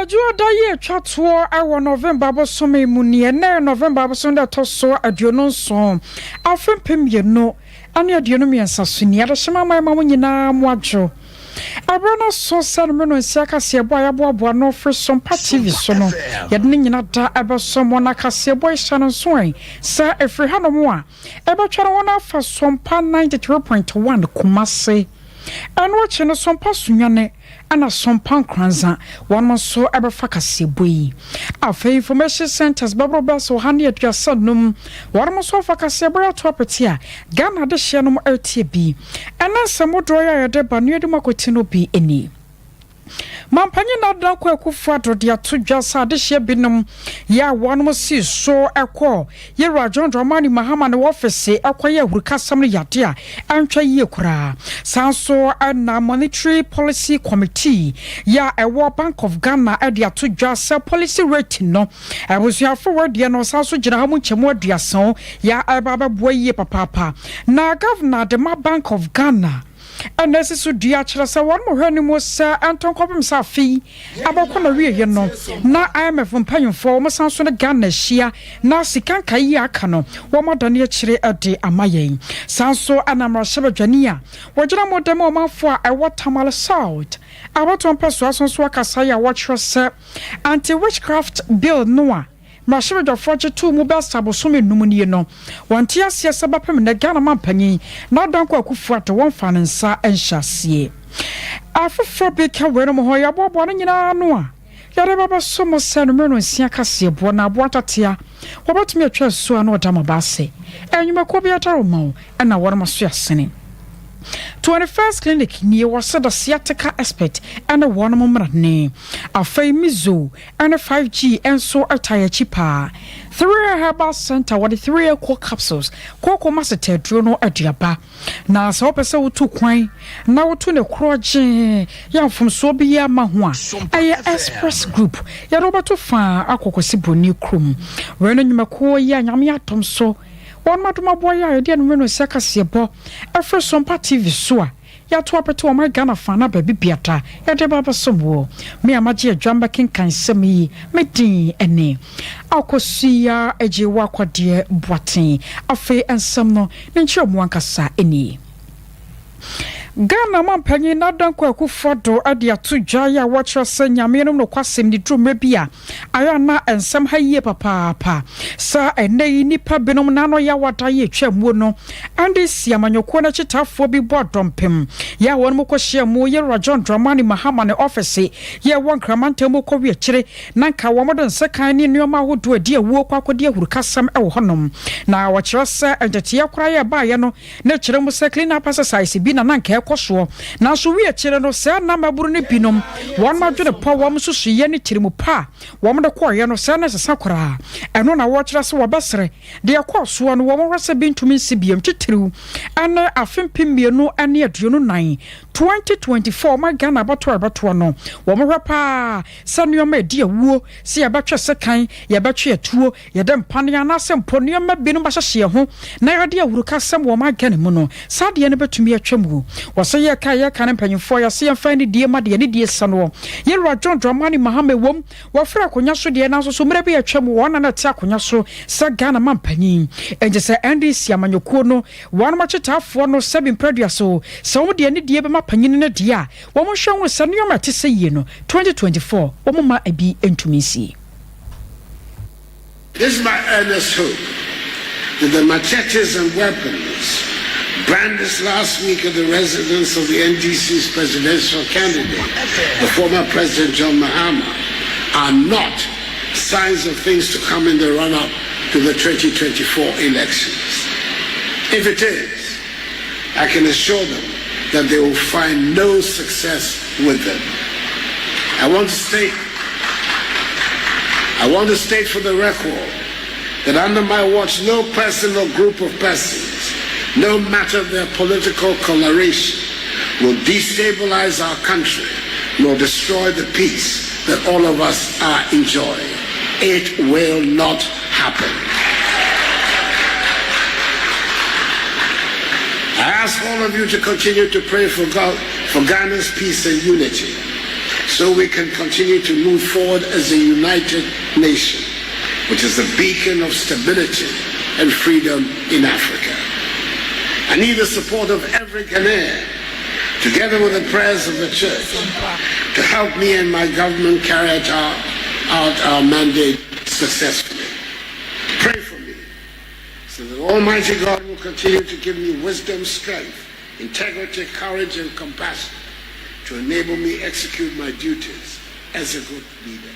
Ajua daye twatwo awo November bosome mu ne na November bosome da toso aduono nso afempem ye no ane aduono miensa so ni adehema mamu nyina mu adwo Abrana so send me no siaka se boy aboa no for Sompa TV so no ye de nyina da abesom wona kase boy shan so an sa efri ha no mo a ebe tware wona fa Sompa 93.1 Kumase anu ache no Sompa sunyane ana Sompa kranza one so ebe fa kase boy afa information centers babro beso ha ne aduasa num one so fa kase boy atopeti a Ghana de hye no etie bi ana samodro ya de ba no de makoti no bi eni Mampanyi na dan kwa akufu adode atodwa sa de hye binom ya wonom si so ekọ ye rajon dramani mahama ne office ekọ hurika sam ne yade a antwa ye kura sanso na monetary policy committee ya ewo Bank of Ghana ade atodwa sa policy rating no ebusu forward ye no sanso gina ha mu nchemu aduason ya aba boye papa na governor de ma Bank of Ghana and this is dia chrasa one mo hwani mo sa anton kopem sa fi abakọ na wie ye no na IMF mpanyimfo mo sanso ne Ghana hia na sikan kai aka no wo modane akire ade amayen sanso anamra shebadwani a wogina modem o manfo a ewo Tamale South abaton peso asonso akasa ya wo chrasa anti witchcraft bill noa Mashebe do forge two mobile sabosome numuni no wanti asie sabapem na Ghana mampanyi na danko akufu ate won fa ne nsa enhyasie afofo be ka were mo ho ya bobo no nyina no a yare baba somo senu me no nsia kase bo na abo atatea wobatumi atwa so ano odama baase enwuma ko bi ataro ma na wore maso yasene 21st clinic ni was the sciatica expert and a one moment ne afai mizo and a 5G and so attire cheaper 3 herbal center what the 3 core capsules koko masete drono aduaba na so pese wo tu kwan na wo tu ne kroje ya mfom so bi ya ma ho a aye express group ya robato fa akokosi boni krum we no nyumako ya nyame atom so one maduma boy ya de no no seka sebo efre Sompa TV so a ya to apeto my Ghana fan na baby biata ya de baba sobo me amaje adwamba kenkan semi medin ene akosia ejewa kwade boaten afi ensem no nchi omo ankasa eni Ghana mampanyi na danko akufodo ade atodwa ya watcho sanyame no kwasem ni drum bia aya na ensem haye papa sa enei nipa benom na no ya wata ye twamu no ande siamanyoko na chitafo bi bodompem ya won mo kohye mu ye rajon dramani mahama ne office ye won kramanta mo ko wi akire na nka wo modon sekan ni nneoma hodo adi awuo kwakode ahurukasam e wo honom na wachiro sa entetia kura ye ba ye no na kire mu se clean up exercise bi na nka koso na so wi akire no se na maburu ne binom won madwene po wom susu ye ne kire mu pa wom de ko ye no se na sesa kura eno na wo kire se wo besere de koso no wom hwese bintumi sibiem titiriw ana afempem mienu ane aduonu nan 2024 ma Ghana bato no wom hwapa sanuoma edi awuo se ya batwe sekan ya batwe atuo ya de mpane ana sempo nuoma binum bahye ho na ya de awuruka sem wo ma Ghana mu no sade ne betumi atwam wase ye ka ye kan mpanyimfo ya se ye fa ni die ma de ne die sano ye rajon dramani mahame wom wo fra konya so de na so mre be atwam wona na tia konya so sa Ghana mampanyi enje se NDC amanyoko no wona ma chetafo no 7 produce so wo de ne die be ma panyin na die a wo mo hwe wo sane yo ma te se ye no 2024 wo mo ma abi entumi si. This is my earnest hope that the machetes and weapons brandished last week at the residence of the NDC's presidential candidate, the former President John Mahama, are not signs of things to come in the run-up to the 2024 elections. If it is, I can assure them that they will find no success with them. I want to state for the record that under my watch, no person or group of persons, no matter their political coloration, will destabilize our country nor destroy the peace that all of us are enjoying. It will not happen. I ask all of you to continue to pray for Ghana's peace and unity. so we can continue to move forward as a united nation, which is the beacon of stability and freedom in Africa. I need the support of every Ghanaian, together with the prayers of the church, to help me and my government carry out our mandate successfully. Pray for me, so that Almighty God will continue to give me wisdom, strength, integrity, courage, and compassion to enable me execute my duties as a good leader.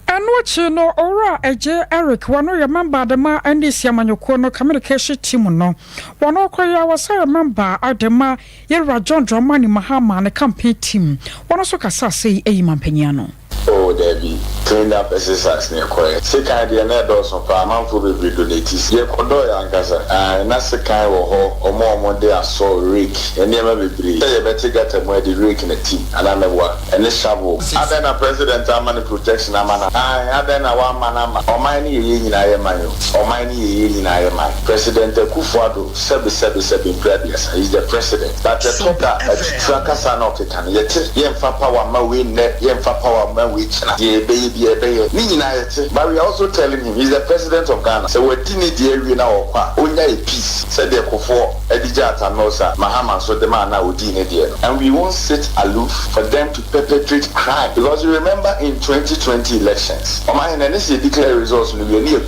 And what you know, Ora Eje Eric, one of your member, the ma and this Yamanyoko communication team, no. One of Korea was a member at the ma, Yera John Dramani Mahama and the campaign team. One also Cassa say, a man Peñano. Oh, Debbie, cleaned up exercise near quiet. Sick idea, net doors of Paramount for the donatees. Ye Kodoya and Gaza, and that's the kind of or more one day I saw Rick, and never be breed. Say, better get a more the Rick in the team, and I'm a work, and the shovel. I then a president, I'm on protection, I'm on. I then a one man, or mine in I am, or mine in I am. President Kufuado, Sebi previous, he's the president. But the talker at Fracasan of the can yet, Yem for power, my win net, Yem for power, my witch, ye baby, but we are also telling him he's the president of Ghana. So we're teeny dear, we now, only a peace, said the Kofo, Edijat and Nosa, Mahama, so the man now dear. And we won't sit aloof for them to perpetrate crime. Because you remember in 2020 elections, and this is declare results, we need a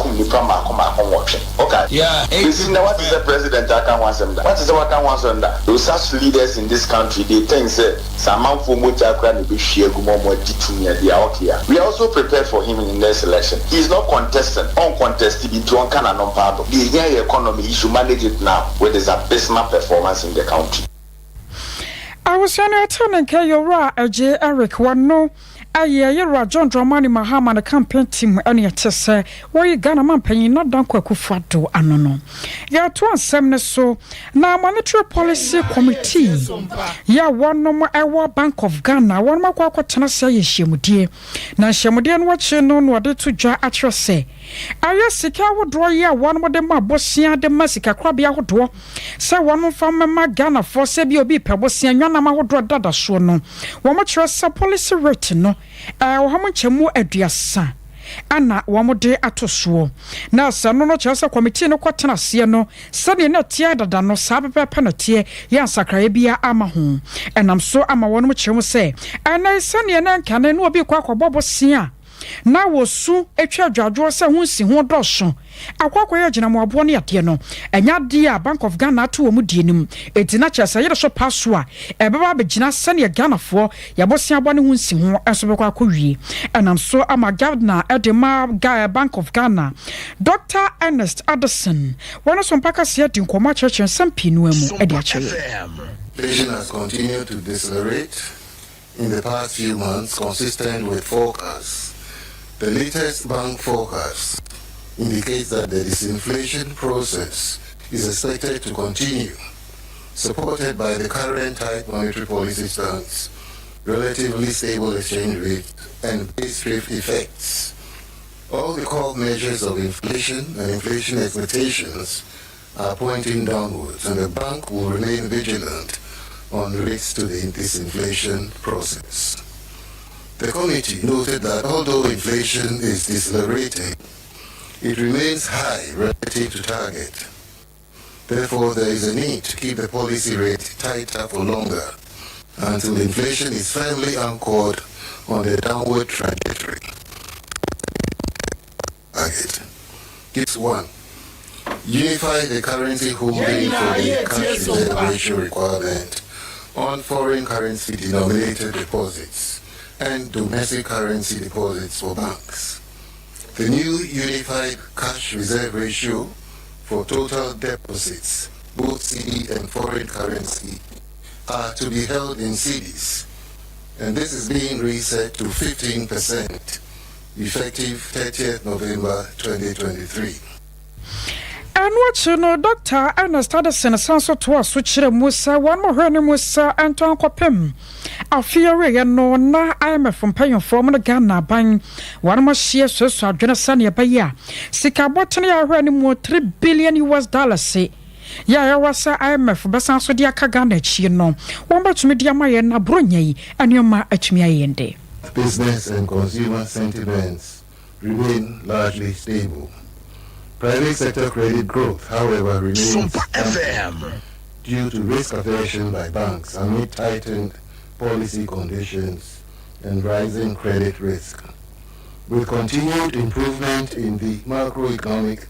watching. Okay. Yeah. This is what is the president I can want them that. What is what I want them that? Those such leaders in this country, they think that some man for Mutakran be share Gumomo Titunia, they are here. We are also prepared for him in this election. He is not contested, uncontested into one kind of non-part. The economy, he should manage it now with his abysmal performance in the country. I was turning Kayora, Eje Eric, one no. Yera John Dramani Mahama the campaign team and yet say where you Ghana man paying not done Kufuado anono. Ya to ansem so na monetary policy committee. Ya one no more Ewa Bank of Ghana, one more kwatena say yeshimudie. Na shemudie no wache no no ade to dwa atre say. Aya sika wodro ya one more de ma bosia de masika kwabia wodro. Say one from ma Ghana for say bi obi pe bosia nwana ma wodro dada so no. Wo mo kire policy rate no. Wahamu chemu eduasa ana wamode atosuo na sano no kyerese committee no kwatena se no sane na tia dada no sabepe penalty ya sakraye bia ama ho enam so ama wonum kyeremu se ana sane na nkane no obi kwa akwabobo sia na wosu etwa adwadwo se ho si ho dosho akwakwa ya gina mo abo ne ade no enya de a Bank of Ghana to wo mu die nim etina kyerese yede so paso a ebeba be gina sane Ghana fo yabosia abo ne ho si ho enso be kwa akwie enam so ama governor edema Bank of Ghana Dr. Ernest Addison one so mpaka se adi nkoma church sampi no emu edi a chere. Inflation has continued to decelerate in the past few months, consistent with forecasts. The latest bank forecast indicates that the disinflation process is expected to continue, supported by the current tight monetary policy stance, relatively stable exchange rate, and base rate effects. All the core measures of inflation and inflation expectations are pointing downwards, and the bank will remain vigilant on rates to the disinflation process. The committee noted that although inflation is decelerating, it remains high relative to target. Therefore, there is a need to keep the policy rate tighter for longer until inflation is firmly anchored on the downward trajectory. Target. Gives 1. Unify the currency holding for the cash reserve ratio requirement on foreign currency denominated deposits and domestic currency deposits for banks. The new unified cash reserve ratio for total deposits, both CD and foreign currency, are to be held in CDs, and this is being reset to 15% effective 30th November 2023. And what you know, Dr. Ernest Addison, so to us, which Musa, one more her name Musa, Anton Copem. I fear no, na I am from paying for Ghana buying one more share so Jonathan Yabaya. Sika botany, I heard more $3 billion say. ya ya wasa IMF besan so dia ka Ghana chi no won batumi dia maye na bronya yi anioma atumi ayende. Business and consumer sentiments remain largely stable. Private sector credit growth, however, remains due to risk aversion by banks amid tightened policy conditions and rising credit risk. With continued improvement in the macroeconomic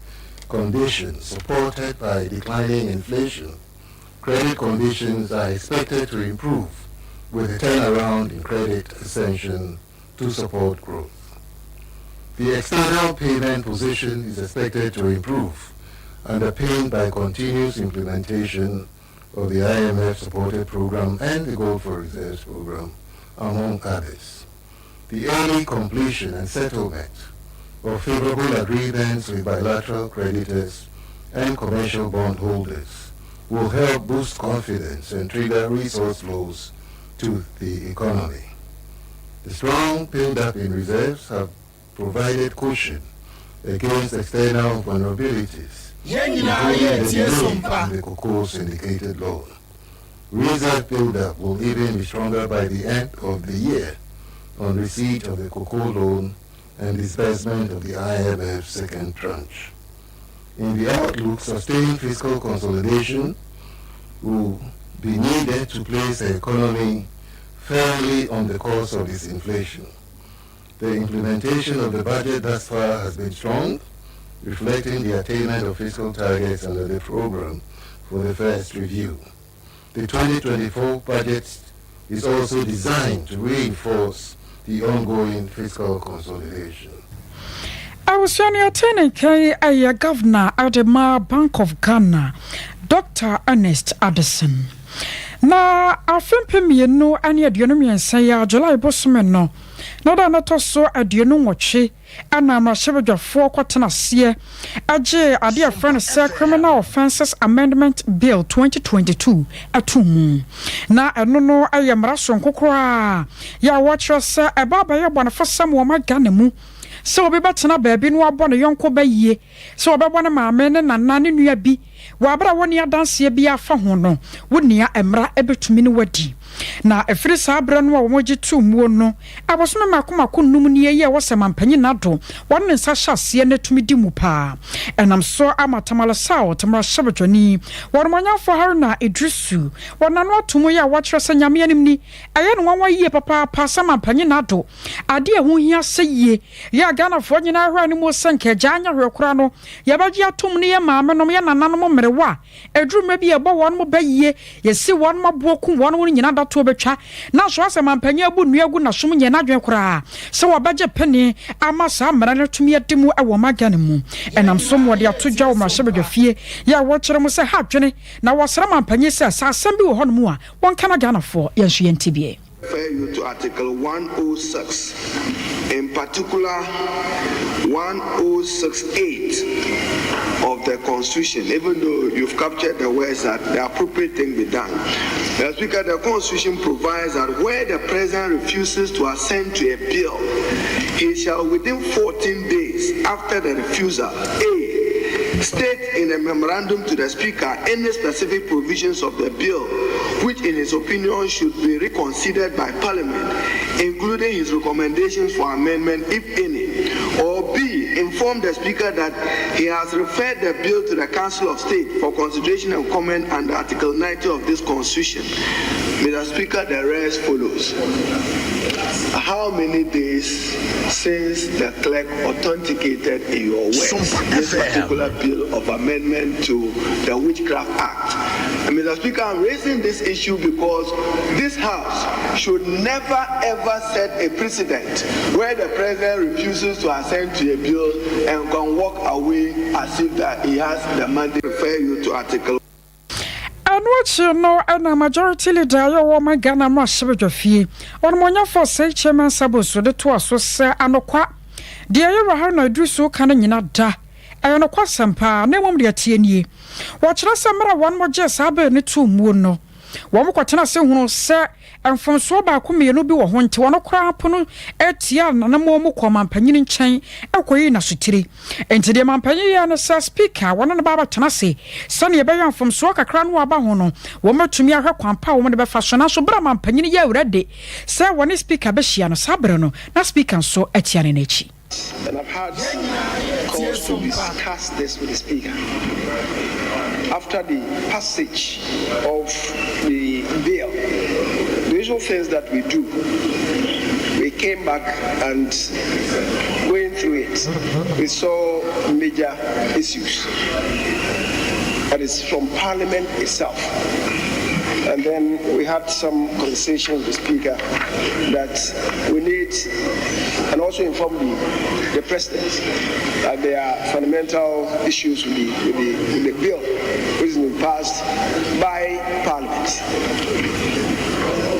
conditions supported by declining inflation, credit conditions are expected to improve with a turnaround in credit ascension to support growth. The external payment position is expected to improve, underpinned by continuous implementation of the IMF-supported program and the Gold for Reserves program, among others. The early completion and settlement of favorable agreements with bilateral creditors and commercial bondholders will help boost confidence and trigger resource flows to the economy. The strong build-up in reserves have provided cushion against external vulnerabilities, including the cocoa syndicated loan. Reserve build-up will even be stronger by the end of the year on receipt of the cocoa loan and disbursement of the IMF second tranche. In the outlook, sustained fiscal consolidation will be needed to place the economy firmly on the course of disinflation. The implementation of the budget thus far has been strong, reflecting the attainment of fiscal targets under the program for the first review. The 2024 budget is also designed to reinforce the ongoing fiscal consolidation. I was attending a governor at the Bank of Ghana, Dr. Ernest Addison. Na afempe mienu ani aduonu miensa ya July bosume no na da na toso aduonu nwotwe ana na hyebedwafo kwatena se age ade a friend say Criminal Offences Amendment Bill 2022 atumu na eno no ayemra so nkokora ya watcho se ebaba ye bonafo sam wo magana mu se obi betena baabi no abo ne yonko bayie se obebo ne maame ne nana ne nua bi wabra woni adanse bi afa ho no wonia emra ebetumi ne wadi na efiri sabra no a womogi tu muo no abosome makomako num ne ye wosema mpanyi nado wonne nsa hyase na tumi di mu pa enam so amatamala sawo tamra hyebedwani wormonyafo haruna idrisu wonano atomo ye watchre sa nyame anim ni aye no wanwa ye papa pa sama mpanyi nado ade a hohia seye ya Ghana fo nyina hwa ne mo sanka janya hwekora no ye bagye atom ne ye maame no ye nananom mrewa edruma bi ebo won mo baye ye si won maboku won nyina dato betwa na so asema mpanya abu nuagu na som nye na dwen kora se wabagye pene ama sa mara na tumi adimu ewo magane mu enam som wode atodwa wo mahebedwafie ya wo kire mu se ha dwene na wosra mampanye se sa asem bi wo hono mu a won kana Ghana fo ye nso ye ntibie. Refer you to Article 106, in particular 1068 of the Constitution, even though you've captured the words that the appropriate thing be done. The Speaker, the Constitution provides that where the President refuses to assent to a bill, he shall within 14 days after the refusal, state in a memorandum to the Speaker any specific provisions of the bill which in his opinion should be reconsidered by Parliament, including his recommendations for amendment if any, or B, inform the Speaker that he has referred the bill to the Council of State for consideration and comment under Article 90 of this Constitution. Mr. Speaker, the rest follows. How many days since the clerk authenticated in your words this particular bill of amendment to the Witchcraft Act? And Mr. Speaker, I'm raising this issue because this House should never ever set a precedent where the President refuses to assent to a bill and can walk away as if that he has the mandate. Refer you to Article. And what you know, and a majority leader, your woman Ghana must have your fee. On Monya for say Chairman Sabuso, the two so say, and no qua. Dear, you have no do so can you not da. I know Sompa, no one dear TNE. Watch us summer one more just have any two moon no. wo mo kwatena se hunu se emfonso ba ko mienu bi wo ho nte wono kra pono etia na mo mo ko mampanyini nchen ekoyi na sutiri enti de mampanyi ya na sa speaker wono na baba tena se sane ye be yamfonso kakra no aba ho no wo matumi ahwe kwampa wo mo de be fa so na so bra mampanyini ya urade se woni speaker be hia no sabre no na speaker so etia ne nachi. And I've had calls to discuss this with the Speaker. After the passage of the bill, the usual things that we do, we came back and going through it, we saw major issues. That is from Parliament itself. And then we had some conversation with the Speaker that we need, and also inform the President that there are fundamental issues with the bill which has been passed by Parliament,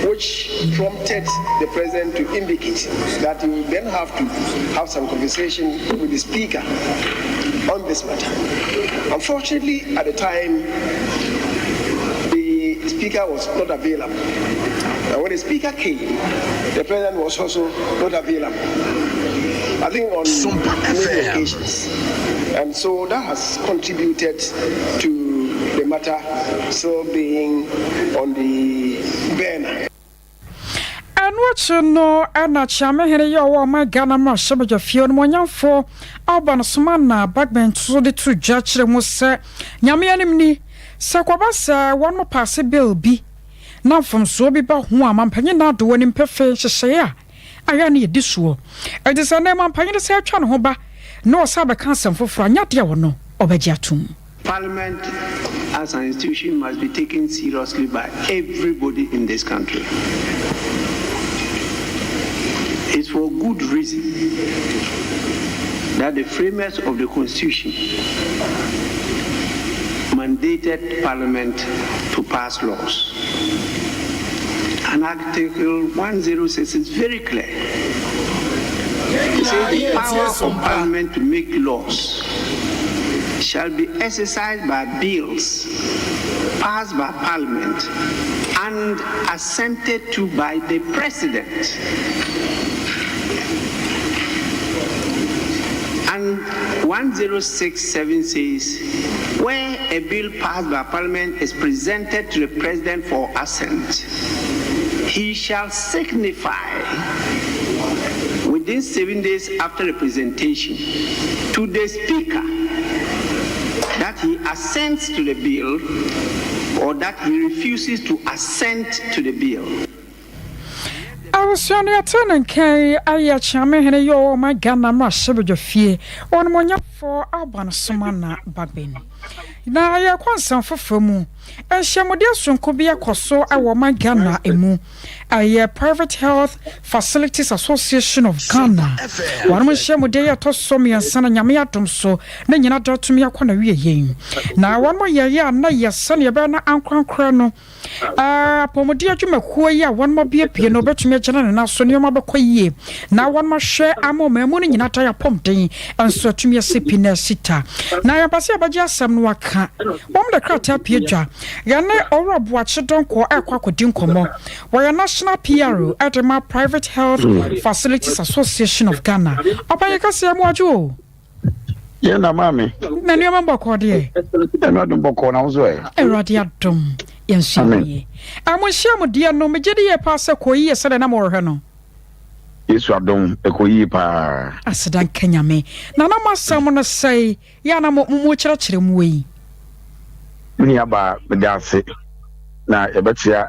which prompted the President to indicate that he will then have to have some conversation with the Speaker on this matter. Unfortunately, at the time, the Speaker was not available. And when the Speaker came, the President was also not available. I think on many occasions. And so that has contributed to the matter still being on the burner. And what you know, and not Chama here, your my Ghana Marsha, few and for Alban Sumana, backbench, so the two judge must say, Yamianimni, Sakwabasa, one more pass a bill be. Now from so be but who am penny not doing in perfect, say, I need this war. It is a name I'm paying the search on Hoba, no Saba Council for Franyatia or no, Obejatum. Parliament as an institution must be taken seriously by everybody in this country. It's for good reason that the framers of the Constitution mandated Parliament to pass laws. And Article 106 is very clear. It says the power of Parliament to make laws shall be exercised by bills passed by Parliament and assented to by the President. And 1067 says, where a bill passed by Parliament is presented to the President for assent, he shall signify within 7 days after the presentation to the Speaker that he assents to the bill or that he refuses to assent to the bill. I was on your turn and carry a charming and your my Ghana Marsha fee on one for Alban Sumana Bagbin. Now I want some for Fumu, and Shamodia could be a coso. I want my Ghana emu. A private health facilities association of Ghana. One more Shamodia to Somi and Sana Yamiatum so, then you're not to me a corner yin. Now one more year, na ya son, your banner uncle crono. Pomodia Jumaquia, one more beer piano, but me general and now Sonia Mabaquay. Now one more share amo memoni in Ataya Pomte, and so to me a sipina sita. Now I pass about just some waka. One the crata pija. Yana or a watch don't call aqua dinkomo. Why a national PRO at the Private Health Facilities Association of Ghana. Opayaka Samuajo. Yena mami. Nani amamba kwadi. Eno dumbo kona uzwe. Eradia dum. Yensi. Amushamu dia no mejedi ye pasa koyi ye sada na morhano. Yesu adom ekoyi pa. Asadan Kenyame. Nana masamu na say yana mo chire mu yi. Mini aba bedase na ebetia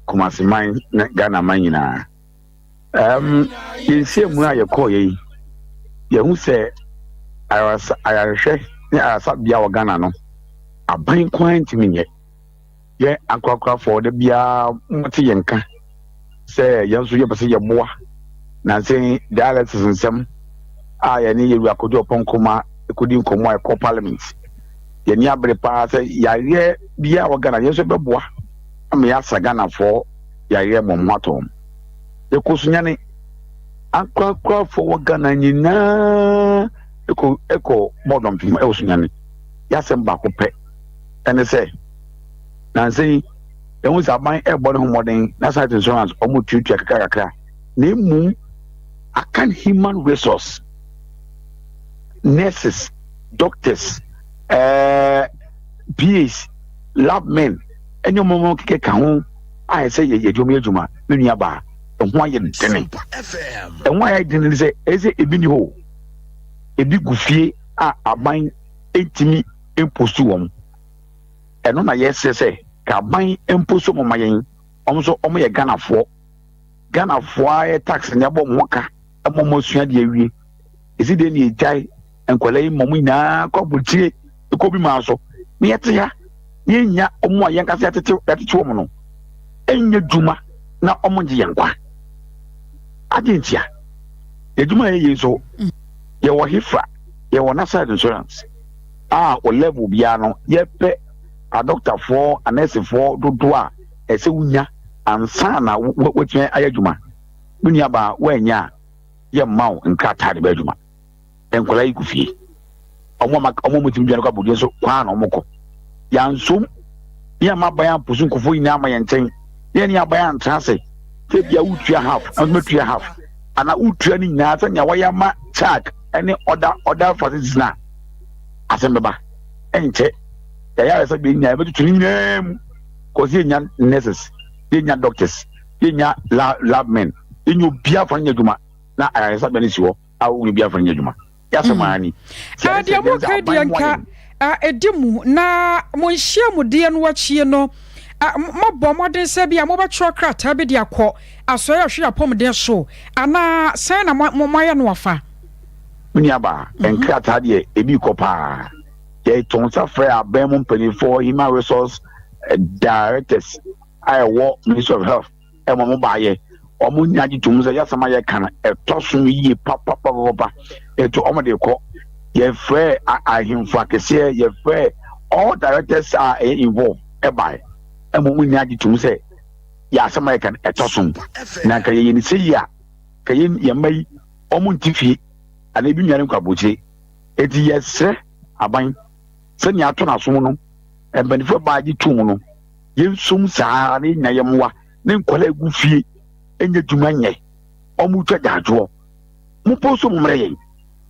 Kumasi man na Ghana man nyina. Yensi mu a yekoyi. Ye hu se ayarehwe ni asa bia wo Ghana no. Aban kwan timinye. Ye akwakwa for the bia moti yenka. Se yenso ye pese ye boa. Na say dialysis nsem a ye ni yeru akojo oponkoma ekodi nkomo a ko parliament. Ye ni abre pa say yare bia wo Ghana yenso beboa. Am ya sa Ghana for yare momatom. Ye kosunyane akwakwa for wo Ghana nyina eko bodom pim e osunyane. Ya sem ba ko pe. Ene say na say There was a mine airborne modern national insurance almost 2 kakra. Name I can human resource, nurses, doctors, PAs, lab men, and your mom can I say ye juma, Miniaba, and why you didn't. And why I didn't say, is it a bini ho? A big goofy are buying 80 imposum. And on my yes say, can buy imposum on my also on my Ghana for tax and yabo moka, a momosia de is it any jai and qualay momina, cobuchi, the cobi maso, Miatia, Yenya, Omo Yankasati, that woman. Enye juma na omonji yankwa agentia e juma ye so ye wo hifra ye wo national insurance o level bia no ye pe a doctor for a nurse for dodo a e se wunya ansa na wotwe ayadwuma munia ba wanya ye maw nkrata de ba adwuma enkola yi kufie omo mutim bia no ka bodie so kwa na omoko yansom ya mabayan pusun kufu ina ma yenten yeni abayan trase te bia utua half and metua half ana utua ni nyina sanya waya ma charge any other facilities na asembeba enche ya say be nya be tutuni nem cause yenya nurses yenya doctors yenya lab men yenyo bia fa nya dwuma na ya say be ni siwo awu ni bia fa nya dwuma ya samani dia mo ka dia nka edimu na mo nhia mu de no wachie no mabɔ modern sɛ bia mobɛtwerɛ krata bi de akɔ asɔre ahwe apɔm de so ana sɛn na momayɛ no wafa muniaba enkrata de ebi kɔ paa ye tonsa frɛ abɛn mo mpanifo human resource directors ayɛwɔ ministry of health ɛmɔ mo baayɛ ɔmo nyaagye tum sɛ yɛsɛm ayɛ kana ɛtɔ so yie papapapa ɛto ɔmo de kɔ yɛfrɛ ahemfo akɛseɛ yɛfrɛ all directors are involved ɛbae emu mu nyaji tum se ya asama kan etosom na ka ye ni se ya ka ye mai omu ntifie ana bi nwane kwaboche eti yesre aban se ni ato na so no embanifo baaji tum no ye sum saa ne nyayemwa ne nkola egu fie enye dwuma nye omu twa dajo mu poso mu mre ye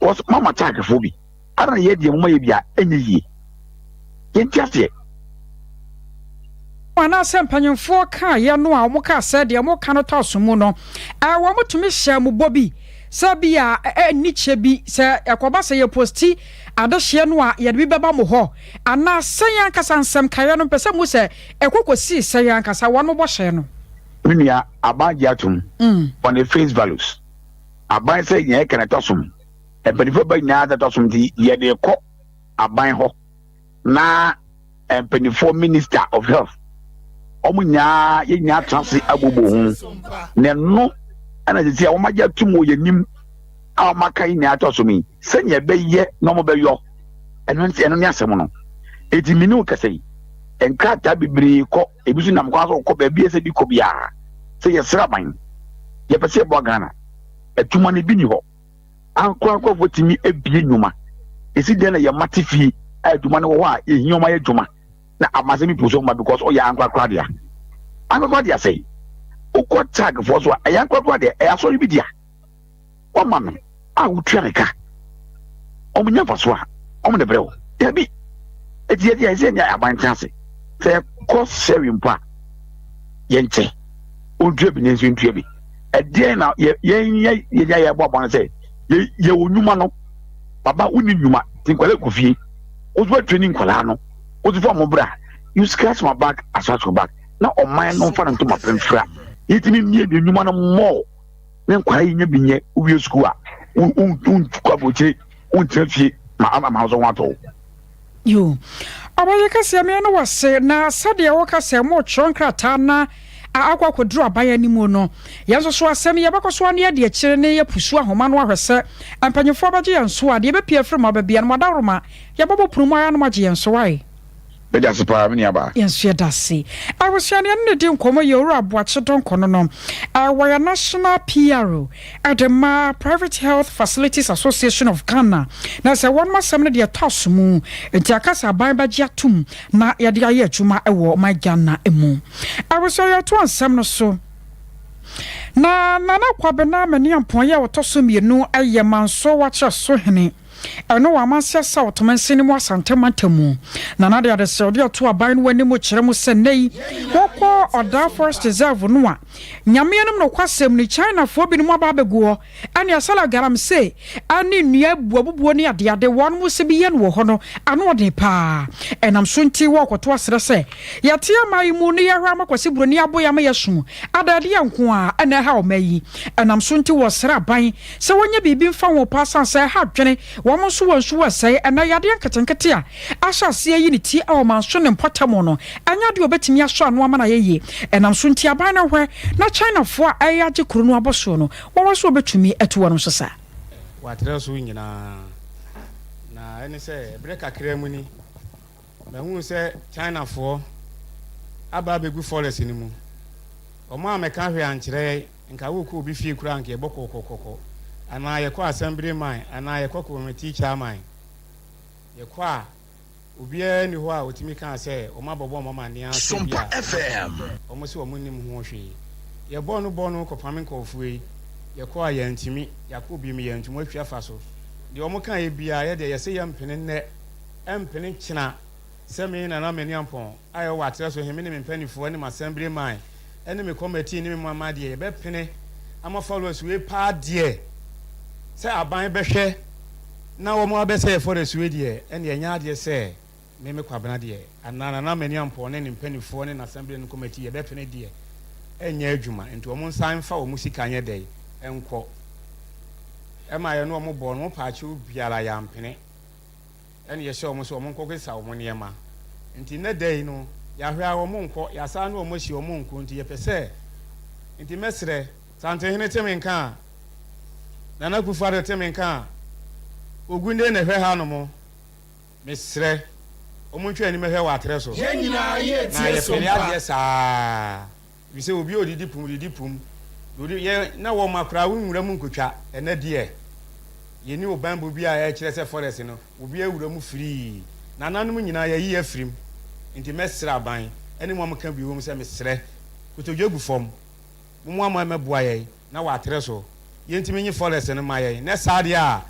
was mama takefo bi ara ye de mu ye bia enye yi ye ntiase wana se mpanyemfo ka ye no a mo ka se de mo ka no taso mu no wo mutumi hye mu bobi se bia niche bi se ekoba se ye posti adehye no a ye de beba mo ho ana se yan kasa nsem kaye no pese mu se ekokosi se yan kasa wono bo hye no minia abaji atum on the face values aban se ye kana tasum empanifo ba nya da tasum di ye de ko aban ho na empanifo minister of health omunya ye nya transi agobo hu ne no ana je o maja tumo ye nim a maka yi nya tosumi senya be ye no mo be yo eno ni asem no eti minu kasei enkrata bibiri ko ebisu nam kwa so ko be bi ese bi ko bia se ye sraban ye pese bo Ghana etuma ne bi ni ho ankwa kwa votimi ebie nyuma esi de na ye matifi aduma ne wo a ye hioma ye dwuma na amasemi puso ma because oya ankwa dia say ukọ tag for so ayankwa dia e aso bi dia o ma no a wutua nka o munya fa so a o mo de brɛ o ya bi eti dia ise nya abantanse se ko sewi mpa yente o dua bi ne nsu ntua bi e dia na ye ya bo abon se ye onwuma no baba uni nwuma tinkwale kofie o zo training kwala no o zo mo bra you scratch my back I scratch your back na o man no fa nto ma pemfra yitimi mie bi nwuma no mo ne nkwala yi nya bi nye uwie school a un kwaboche un trafie ma zo wato yo abaye kase me no wase na sade wo kase mo chonkrata na akwa kodru abaya ni mu no yenso so asem ye bekoso ane de akire ne ye pusu ahoma no ahwese ampanyefo baje yenso ade be pie frem ababia no madaroma ye bobo prumo aya no maje yenso wai Beja super mini aba. Yes, you see. I was saying, I didn't come a year up what you don't know. Our national PRO at the Private Health Facilities Association of Ghana. Now, say one must summon the Tosmu, and Jakasa Baba Jatum, na Yadia Chuma, my Ghana emu. I was saying, at once, some so. Na kwabena mani ampoya otosumi no ayeman so wacha so hene eno wamanse sa otomansi mu asantemattamu na de ade se ode to aban no ani mu kire mu senei wokọ oda forest reserve no a nyame enum no kwasem ni China fo bi no ababego ani asala garam se ani nua buabubuo ni ade won mu se bi ye no ho no ano ode pa enam so nti wokoto asere se yate amai mu ni yahwa makwase buroni aboya ma yesu adade yanko a ana ha o mayi enam so nti wo sere aban se wonye bibi mfa wo pa san se ha dwene womo so wonsu wasai ana yade anketenkete a ahase yi ni ti a o manso ne mpotamo no anya de obetimi aso ano ama na yeye enam so nti aban na hwe na China fo a ayaje kuro no aboso no wo so obetumi eto no so sa watre so nyina na ene se breka kremu ni mehu se China fo aba begu forest ni mu omo ameka hwe ankyere nka wo ko obi fie kura nka ebokokokoko ana ye kwa assembly man ana ye kwa committee chairman ye kwa obi ani ho a otimi kan se o mabobo mama ne aso bia Sompa FM omo se omo nim ho hwe ye bonu ko pamen ko fuei ye kwa ye ntimi yakobi mi ye ntimo atwa fa so de omo kan ye bia ye de ye se ye mpene ne empene kina se me na mani ampon ayo watre so hemi ne mpanifo ne assembly man ene me committee ne me mama de ye be pene ama followers we pa de se aban behwe na wo mo abese forest we de ene ye nya de se me kwabena de anana na mani ampon ne mpanifo ne assembly ne committee ye be pene de enye adwuma enti wo nsan fa wo musika nye dai enko ema ye no mo bo no paache obiara ya mpene ene ye hye wo so wo nkokesa wo niema enti ne dai no ya hwe a wo nko ya sa na wo mo hye wo nko enti ye pese enti mesre sante hene temenka nana kufare temenka ogunde ne hwe ha no mo mesre o mo ntwa ni me hwe wa atre so ye nyina ye tie Sompa sa we say obi odidi pum odi ye na wo makra wunwura mu nkotwa ena de ye ni obambo bi a ye kire se forest no obi awura mu free na nanom nyina ye yi afrim nti mesra ban ene mo amka bi wo mu se mesre kutodwe gu fom mo mo ameboa ye na wa atre so ye ntimi nyi forest no ma ye na saade a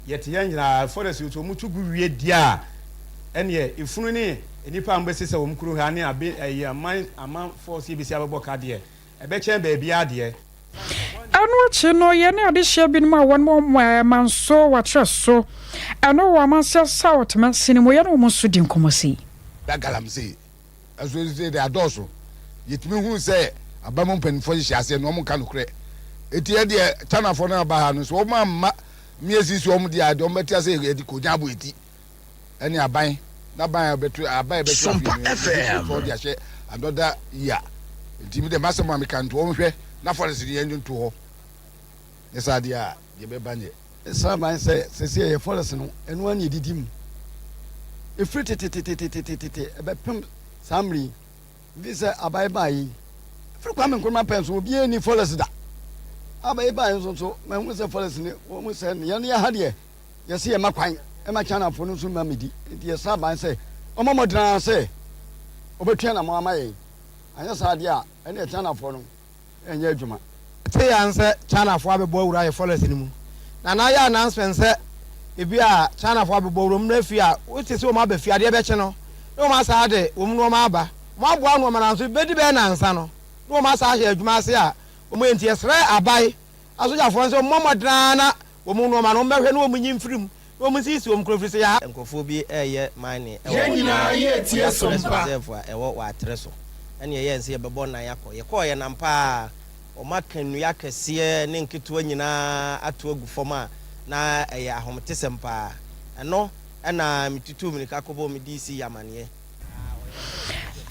ye te ye nyina forest to mu tugu wie dia ene ye ifunu ni enipa ambese se wo mkuru ha ne abe aman force bi si abebo ka de ebe chen ba bia ade anu chi no ye ne ade hye bi no ma won mo manso watre so anu wa manse south man sinimo ye no mo so di nkomosi da galamse aso se de adoso yetimi hu se abamon panfo hye ase no mo ka no kre eti ye de China fo na ba ha no so mo ma miesi so mo de ade o meti ase e di konya bo eti ene aban na ban betu abai betu Sompa FM for dia she another year ntimi de masema me kan to wo hwe na forest de yen to ho esa dia ye be banye esa ban se ye forest no eno an yedidim efrite ebe pem samri visa abai bai fru kwa men kuma penso obi ani forest da abai bai so me hu se forest ni wo mu se ne ya ha de ye se ye makwan e ma China fo no so ma medi nti ye sa ban se o mo modran se obetua na mo amaye anya sa de a ene China fo no enye adwuma te ya nse China fo abebo awura ye forest ni mu na ya announcement se ebi a China fo abebo awura mu na fi a o ti se o ma ba fi ade be che no no ma sa de o mu no ma aba mo aboa no ma na so bedi be na nsa no no ma sa ahye adwuma se a o mo enti esre abai asoja fo nse o mo modran na o mu no ma no mehwe no o mu nyimfirim o mu sisi o mu krofisi ya nkofo bi eye mine nyina ye tie Sompa e wo wa atre so ene ye nse ye bebo nan yakọ ye nampa o makanu yakese ne nketo nyina ato agu foma na eye ahomte sempa eno na mitutu mi kakobo mi DC yamane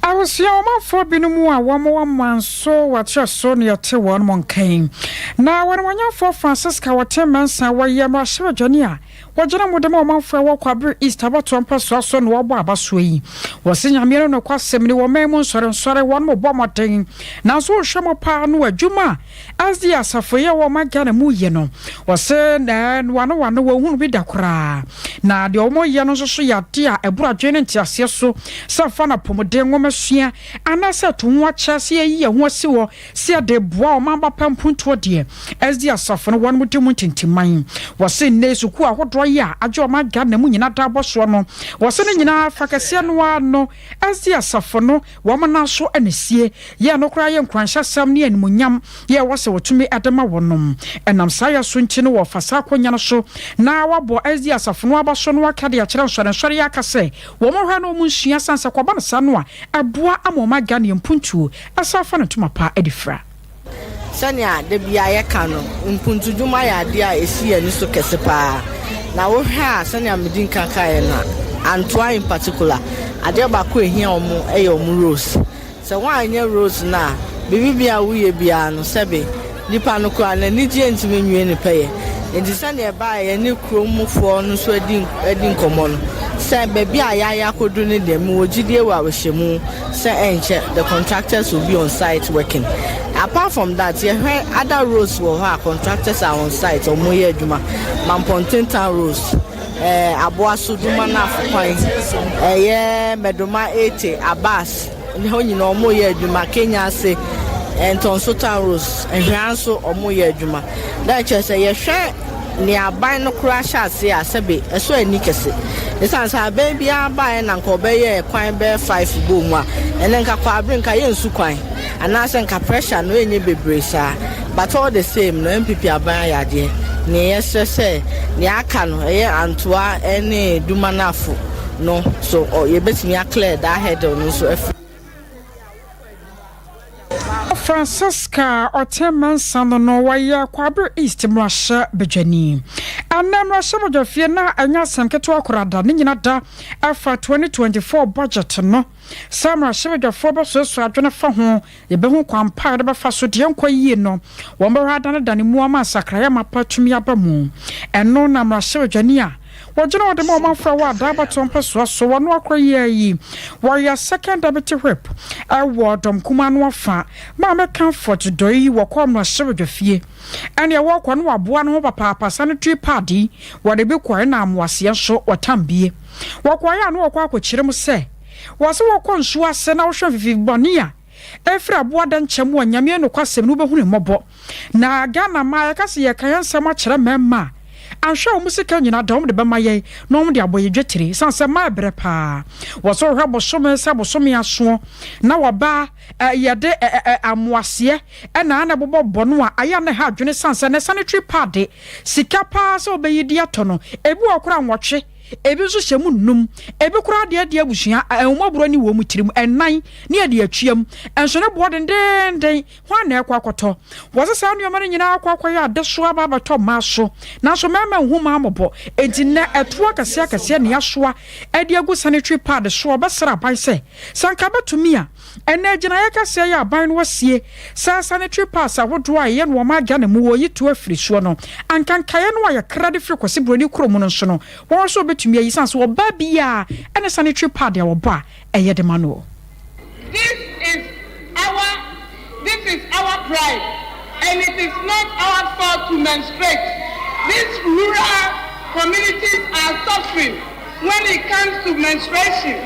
I was your man for Binumu, one man so what your son your te one monk came. Now, when you for Francisca, what 10 months, I were Yamashua Jania, wajana modema omanfo wa kwabre east abato ampa so no wabo abaso yi wosenya miero no kwasem ni wo memu nsore won mo bomoten na so hwemo pa no adwuma asdi asafoye wo magana mu ye no wose na wano wo hunu bi dakora na de omo ye no so ya de a eburadwe ne ntiase so safa na pomoden ngomasua anasa to ho akyase yi ho ase wo se de boa omamba pampunto de asdi asafo no won mo de mu tintiman wose ne suku ahodo ya ajo magana mu nyina da boso no wose ne nyina fakase no ano asdi asafo no wo mana so anesie ye no kra ye nkwanhya sam ne animunyam ye wose wotumi adama wonom enam saya so nchi no wo fasa konya no so na wabo asdi asafo no abaso no aka de akere nsore ya kase wo mo hwa no mu nsua sansa kwa bana sa no a aboa amoma gane mpuntuo asafa no tumapa edifra sania de bia ye ka no mpuntu dwuma ya de a esi ani so kese pa na wo hwa sania medin kanka ye na Antoine in particular ade ba ko ehia omo eye omo rose se wa anya rose na bibi bia wo ye bia no sebe nipa no ko na ni je ntime nwie ne peye enti sania ba ye ne kromfo no so adi nkomo no se baby ayaya kodu ne dem wo gidie wa hwemu se enche the contractors will be on site working. Apart from that, you heard other roads will have contractors are on site or more adwuma Mampontinta roads Aboaso dwuma na afokwan Medoma 80 Abbas ne ho nyina omo ye adwuma Kenya ase Ntonsota roads ehwanso omo ye adwuma that say ye hwe ne aban no kura hyase asebe eso ani kese esansa baby aban na nko be ye kwan be 5 go mu a ene nka kwa abrenka ye nsu kwan anasa nka pressure no enye bebresa but all the same no MPP aban yade ne yesese ne aka no eye antoa ene dumanafo no so ye betimi clear that head no so Francisca Oteman Sanono waya kwabre East Mrasha Bejani. Anna Mrasha Bejafie na anya sanketo akorada ne nyina da afa 2024 budget no. Sam Mrasha Bejafo ba so adwene fa ho ye be ho kwampa de ba fa so de nkwa yie no. Wo be hada ne dane mu ama sakraya mapa tumi aba mu. Eno na Mrasha Bejani a wajina wade mo manfra wa da baton peso so wono akroye yi warrior second deputy whip awardom kuma no afa ma me comfort doyi wo kwam no hyebedwafie ene wo kwa no aboa no papa sanitary party wade be kwa na amwase so watambie wo kwa ya no wo kwa akokire mu se wo se wo kwa nsu ase na wo hwe vivibonea efra aboa da nchemu anyame no kwasem no behunu mobo na Ghana ma ya kase ye kan nsem akere memma ansha musika nyina dom de bema ye no mo de aboye dwetire sanse ma brɛ pa wo so hwɛ bosome se bosome aso na waba yede amoase na na bobo bono a aya na ha adwene sanse na sanitary pad sika pa so obeyidi ato no ebi okora nwɔtwe ebi so hyemu num ebi kura de abusua enwobro ni wo mu tirim ennan ne de atwiam enso ne bo den hwa na ekwa akoto wo se sa nneoma nyina akwa ya de so aba bato maso na so mema nhuma amobo enti na eto akase ne yasoa e de agu sanitary pad so obesra ban se sanka betumi a ena agina yakase ya ban no wasie sa sanitary pads ahodo a ye no ma ga na mu wo yitu afiri so no ankankaye no ya krade firi kwase broni kromu no so no wo so betumi ayi sanso wo ba bia ena sanitary pad ya wo ba eye de mano. This is our pride, and it is not our fault to menstruate. These rural communities are suffering when it comes to menstruation.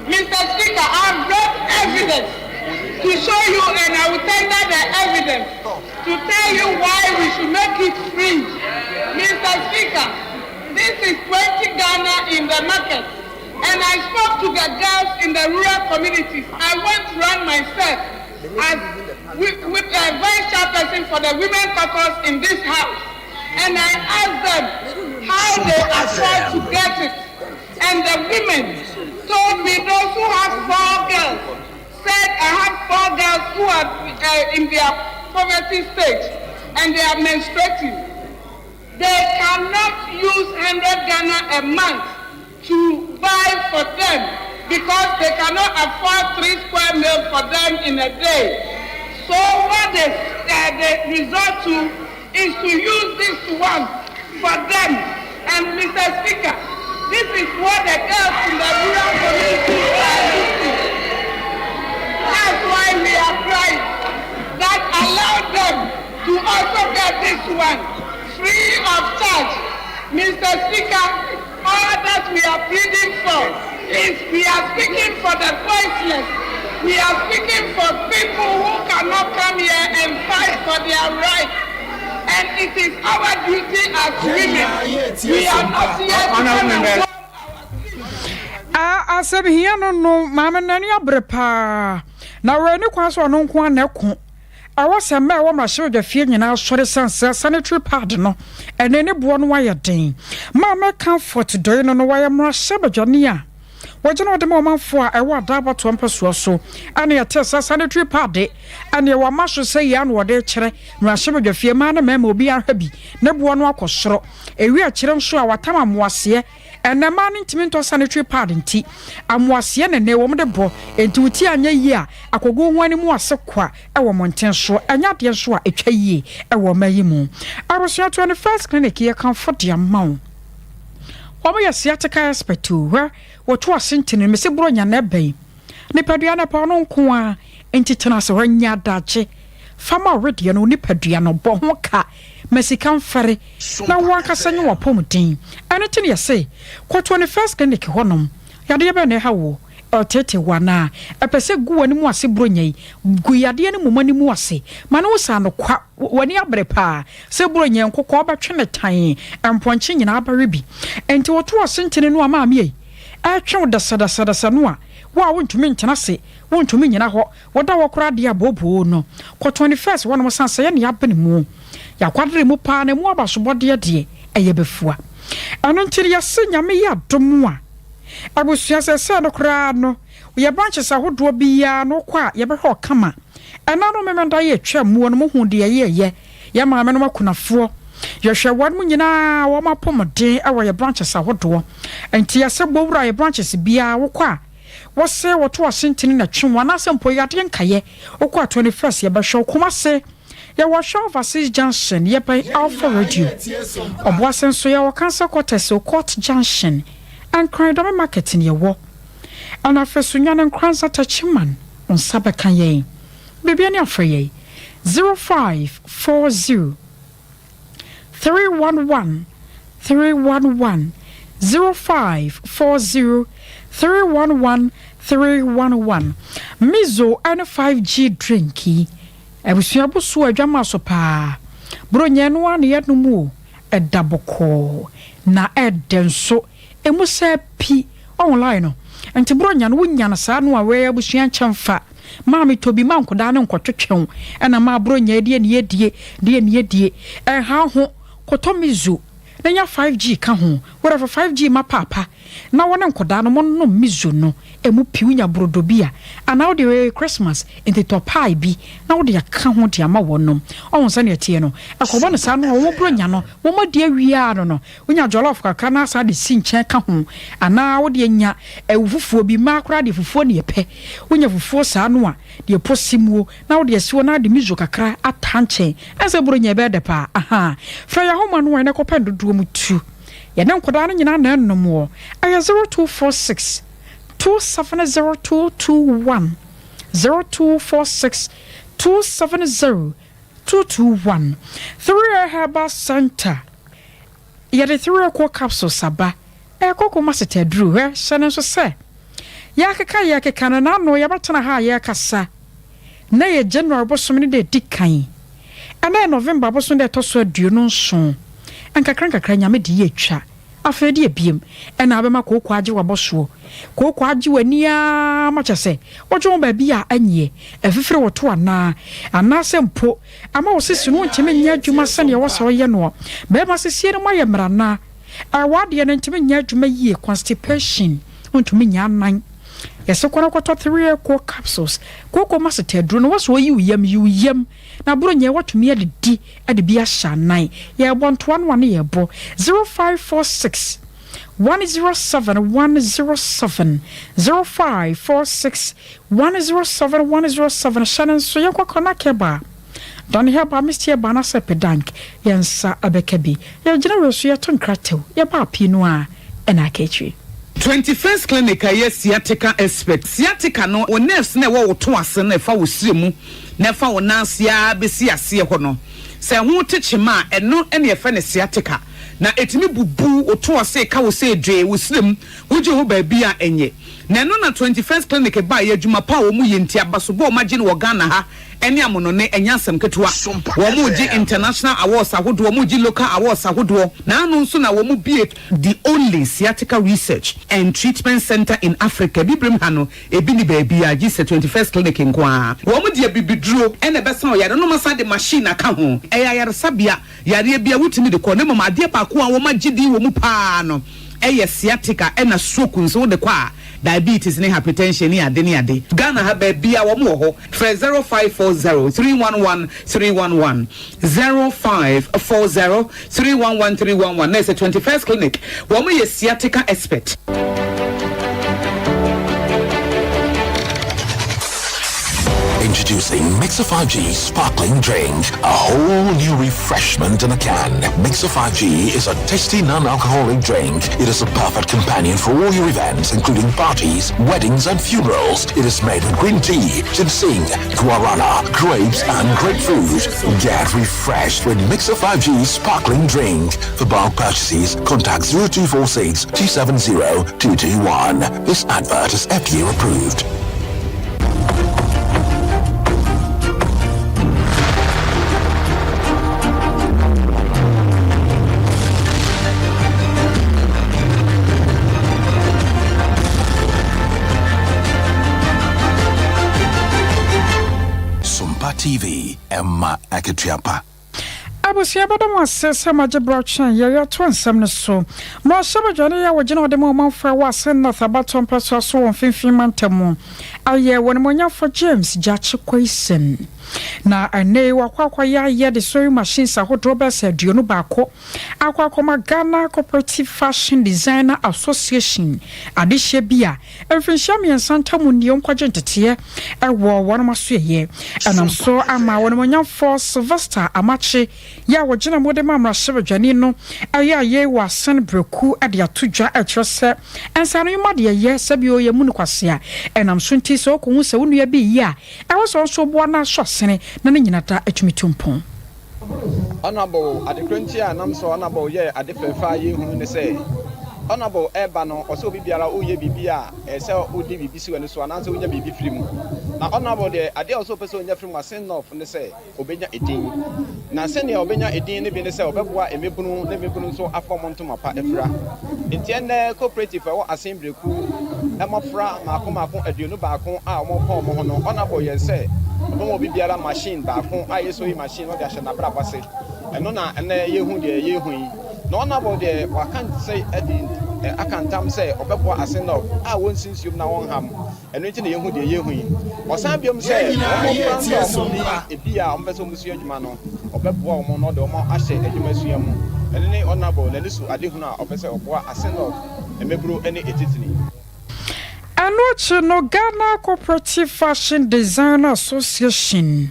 Mr. Speaker, I have brought evidence to show you, and I will tender the evidence to tell you why we should make it free. Mr. Speaker, this is 20 Ghana in the market, and I spoke to the girls in the rural communities. I went to run myself as with a vice chairperson for the women caucus in this house, and I asked them how they afford to get it, and the women told me those who have 4 girls said I have 4 girls who are in their poverty stage and they are menstruating. They cannot use 100 Ghana a month to buy for them because they cannot afford 3 square meals for them in a day. So what they resort to is to use this one for them And Mr. Speaker, this is what the girls in the rural communities are looking. That's why we are crying. That allowed them to also get this one free of charge. Mr. Speaker, all that we are pleading for is we are speaking for the voiceless. We are speaking for people who cannot come here and fight for their rights. And it is our duty as women. We are not here to come and asem here no mama nani abrepa na we ni kwa so no nko na ko awose me wo ma hye dwafie nyina sore sansa sanitary pad no ene ne bo no waye den mama comfort do no no waye mra hye badwane a wajeno de manfo a ewa dabato mpeso so ane yetesa sanitary pad ane wa maso se ya no de kire mra hye badwafie ma na mema obi ahwa bi ne bo no akosoro ewi a kire nso a watama moase ene ma ne ntimi nto sanitary pad nti amoase ne wo mde bo enti wuti anya yi a akogo hwani mu ase kwa ewo monten so anya de so a etwa yi ewo mayi mu arosua 21st clinic ye comfort ya mawo omo ya siatika hospital where woto asentene me se bro nya na ben nipadua na pa no nko a enti tena se wanya dache fama already no nipadua no bo ho ka Mexican ferry na waka sanyo wapomudin anything you say kwa 21st clinic honom yade be ne hawo otete wana epese gu wani mu ase bronyai gu yade ne mumani mu ase mane wo sa no kwa wani abre pa se bronyai nkokọ obetwe ne tan emponche nyina abarebi enti woto asentene no ama ame atwe dasa no a wa wontumi ntena se wontumi nyina ho woda wokora de abobo no kwa 21st wono sansa ye ne abene mu ya kwadre mu pa na mu abasobode de eye befua ano ntiri ya se nyame ya domo a abusua se no kra no ye branches ahodo bia no kwa ye be ho kama ana no memenda ye twa mu no hu de ye ya maame no makunafo ye hwe wan mu nyina wo mapomde awo ye branches ahodo enti ya se gbowura ye branches bia wo kwa wo se wo to asentini na twenwa na se mpo yade nkaye wo kwa 21st ye be hwe kuma se ya washo overseas junction ye by Alpha Radio obwasen so ya wakansa quarters court junction and Cradome market in ye wo and afeso nyan nkransa tachiman on sabakan ye bibia ni afre ye 0540 311 0540 311 mizo and 5G drinky ebusua boso adwama so pa bronye no ane ye no mu edaboko na edenso emusa pi online no enti bronya no wunya na saa no a we abusua chamfa maami tobi mankoda ne nkotwetwen ena ma bronya die ne yedie ha ho kotomizu nanya 5G ka ho whatever 5G ma papa na wona nkoda no no mizu no emu piunya brodobia ana wode Christmas enti topai bi na wode aka ho de ama wonom onsa ne tie no akobo no sa no wo bronya no wo madi awia no wonya jollof kaka na sa de sinchen ka ho ana wode nya ewufufuo bi ma akora de fufuo ne yepe wonya fufuo sa no a de posimuo na wode asiwo na de mizu kakra atanche ense bronya be de pa aha fra ya homa no ne kopendo do mu tu ya na nkoda no nyina na ennom wo aya 0246 270221 0246 270221 3 Herbal Center yade 3 ko capsule saba ekoko masete dru he sene so se ya keka na no ya batena ha ya kasa na ye January bosomne de dikan ana November bosomne de toso aduonu nso ankakran nyame de ye twa afedi ebiem ena abema kokko age waboso kokko age wani a machese wojo ba bia anye efefere woto ana sempo ama wosisi no ntime nya adwuma sane wo so ye no be ma sisi no maye mrana awade ne ntime nya adwuma yie constipation ntumi nya nan yese kwana kwato 3 ko capsules kokko masete duro no waso yiyam na bro nye watumi adedi adebia shanai ye bonto no wane ye bo 0546 107 107 0546 107 107 shanen so ye kwakona keba dan heba Mr. Banasa Pedank yensa abekabi ya gina resu ya ton kratew ya ba pinu a ena kechi 21st clinic aye sciatica expert sciatica no o nerves na wo to ase na fa wo siremu na fa wo nansia besi ase ho no se ho techima eno ene ye fa ne sciatica na etimi bubu o to ase ka wo se dwe wo sirem wo je ho ba bia enye na no na 21st clinic ba ye adwuma pa wo mu yenti abaso bo magine wo Ghana ha ene amono ne enyasem ketewa wo mu ji international awards ahodo wo mu ji local awards ahodo na anu nso na wo mu be the only sciatica research and treatment center in Africa bibrem ha no ebi ni ba bia ji 21st clinic nkoa wo mu de bibiduro ene besa o yare no masa de machine aka ho eya yare sabia yare bia wutimi de ko ne mama de pa ko a wo magidi wo mu pa no eye sciatica ena stroke nso de kwa diabetes ni hypertension ni ade Ghana ha ba bia wo mo ho 0540 311 311 0540 311 311 na 21st clinic wo mo ye sciatica expert. Introducing Mixer 5G Sparkling Drink, a whole new refreshment in a can. Mixer 5G is a tasty non-alcoholic drink. It is a perfect companion for all your events, including parties, weddings, and funerals. It is made with green tea, ginseng, guarana, grapes, and grapefruit. Get refreshed with Mixer 5G Sparkling Drink. For bulk purchases, contact 0246 270 221. This advert is FDA approved. TV Emma Akitiapa Abusia badam asese maje blockchain ye to nsem ne so mo shaba jone ya wogina ode mo manfa wa sen na sabaton preso so won finfin mantamu aye won monya for James Jachi Kwaisen na ane wakwa ya ye de sewing machines ahodo be se aduonu baako akwa Ghana Cooperative Fashion Designer Association adehye bia efrinhia miensa ntamu niom kwaje ntete ewo won maso ye enam so ama won monya for Sylvester Amachi ya wogina mode mamra shebadwane no aye wa san breku ade atodwa etrose ensano yumade ye sabio ye munu kwase a enam so nti so ko hu se wonu ya bi yi a ewo so bo na so sene na nyinata atwumitumpon honorable adekranti anam so honorable ye adefefa ye hu ne say honorable eba no oso bibiara oye bibia ese odi bibisi wani so ananse onya bibi firim na honorable de ade oso pese onya firim asen of ne say obenya edin na se ne obenya edin ne bi ne say obeboa emebunu ne mebunu so afọmonto mapa efra entienne cooperative wo assembly ku emofra mako aduonu baako a omopon mo ho no honorable ye say obo bibiara machine baako a yeso yi machine no de ahye na bra base eno na ene yehu de yehu yi no honorable de wakan say edin akantam say obebo aseno a won sinsium na won ham eno nti na yehu de yehu yi osan biom say ebia ombeso musu adwuma no obebo omo no de omo ahye adwuma suya mu eno ne honorable na nisu adehu na obese obo aseno emebro ene etitini Anoche no Ghana Cooperative Fashion Designer Association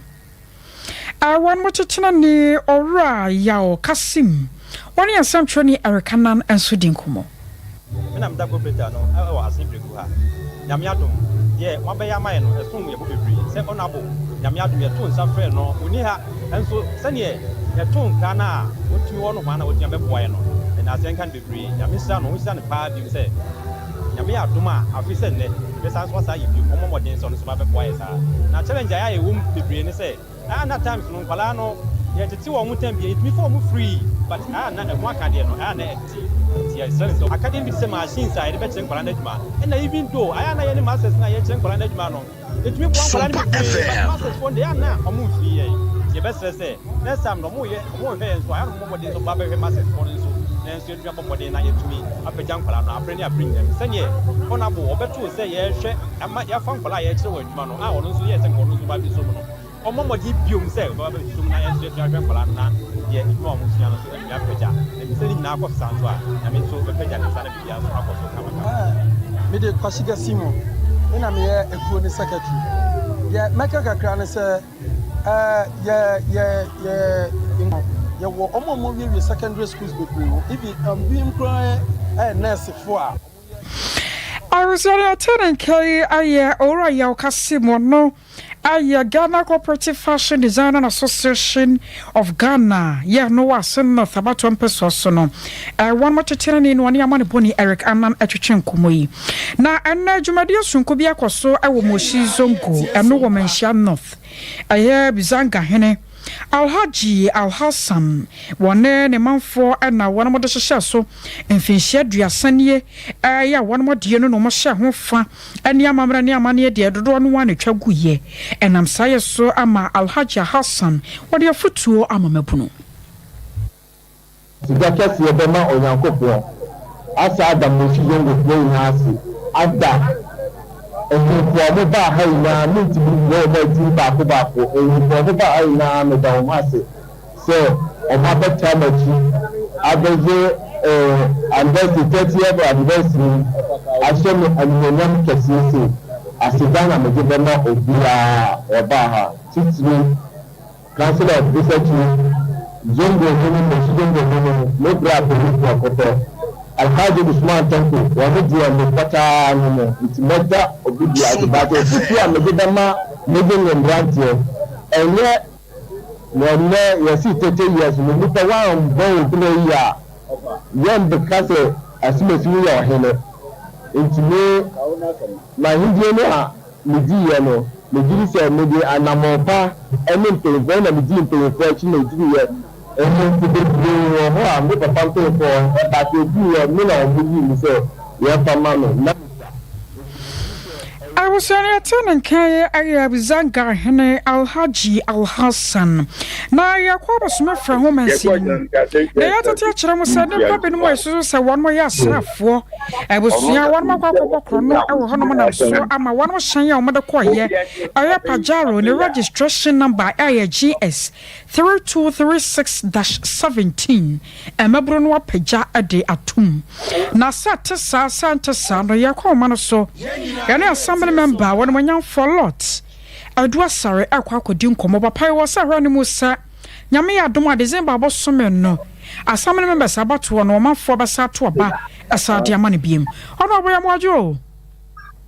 awan mochichina ni ora yao Kasim wani asamtro ni Erikanan enso dinkumo na mda cooperative no awa assembly ku ha nyamiadum ye wabeya mai no esum ye bobebri se honorable nyamiadum ye to nsa frɛ no oni ha enso sane ye to Ghana otumi wono hwa na otumi beboa no na asenkan bebri nyamisa no wisa ne pa bi se nyame adoma afise ne besa so sa yibi omomodin so no so ba be boy sa na challenge ya ye wum bebre ne say na times no kwala no ye tete wo mu tam bi it me for mu free but na e ho akade no na eti ya so akade bi se machine sa ye be chen kwala na djuma na even though na ye ne masters na ye chen kwala na djuma no it me kwala na masters for dey na omu free ye be say next time no mo ye mo he so aya no momodin so ba be masters for so na nso edua bomode na yetumi apejan kwala no apreni abring them sanye honorable obeto say ye hwe ama ya fa kwala ye kire waduma no a ono nso ye se ko no so ba bi so no omomode biom say ba ba so na ye nso edua kwala na ye ipo omo suya no so edua peja na se ni na akọ sanso a na me so peja na sana bibia so akọ so kama me de kwashiga simo ina me ye ekuo ni secretary ye meka kakra ne se yɛwɔ ɔmo wie secondary schools bebree ibi bi nkura nurse fo a Arusari Atenenke aye ora ya okasimo no aye Ghana Cooperative Fashion Designer Association of Ghana ye no wasen no thabato mpeso so no one more chere ni no amane boni Eric Anan atwetwe nkomo yi na enna dwumade asunko bi akoso ewo moshi zongo eno wo menhia north aye bizanga hene Alhaji Alhassan wone ne manfo na wone mo de hyehye so mfinhia duasanie ya wone mo de no mo hye ho fa ane amamra ne amane de dodo no wane twaguye enam saye so ama Alhaji Hassan wode afutuo amamabuno sigakasi ebema onyankopon asa adamoshi zongo play nasi ada Enyimpo ba haina minti wo ba timba ko ba ko enyimpo ba haina me da o mase so o ma ba ta machi abeje anniversary 30th anniversary asemi anyonyam kesisi asidana me gbe na obia oba ha titiri council of research zongo ni no bra police akoto Alhaji Usman Tanko wani dia me pata no itimeda obidi abato futu amegedama megen ndrantie enye wonne yesi 30 years no nipa wa mbon play ya yem because asimesi ya ohene intime ma hindie no a medi ye no medi se medi anamopa ene mpelvo na medi mpelvo achi na medi ye and to the papa for that you do I was attending Kaya Bizanga Hene Alhaji Alhassan. Now, your quarter smith from home and see. They had to teach them, said, Robin was so one more year for. I was near one more chrono, our Honoman, so I'm a one was saying your mother choir. I have Pajaro, the registration number IAGS 3236-17. And my Bruno Paja a day at tomb. Now, Santa Santa Santa, your common so. And some member when young for lot adwa sare akwa kodi nkomo papa wo sa hwani musa nyame ya dom December abosom no asamene member sabato no manfo besa to ba asade amane biem ono boya mojo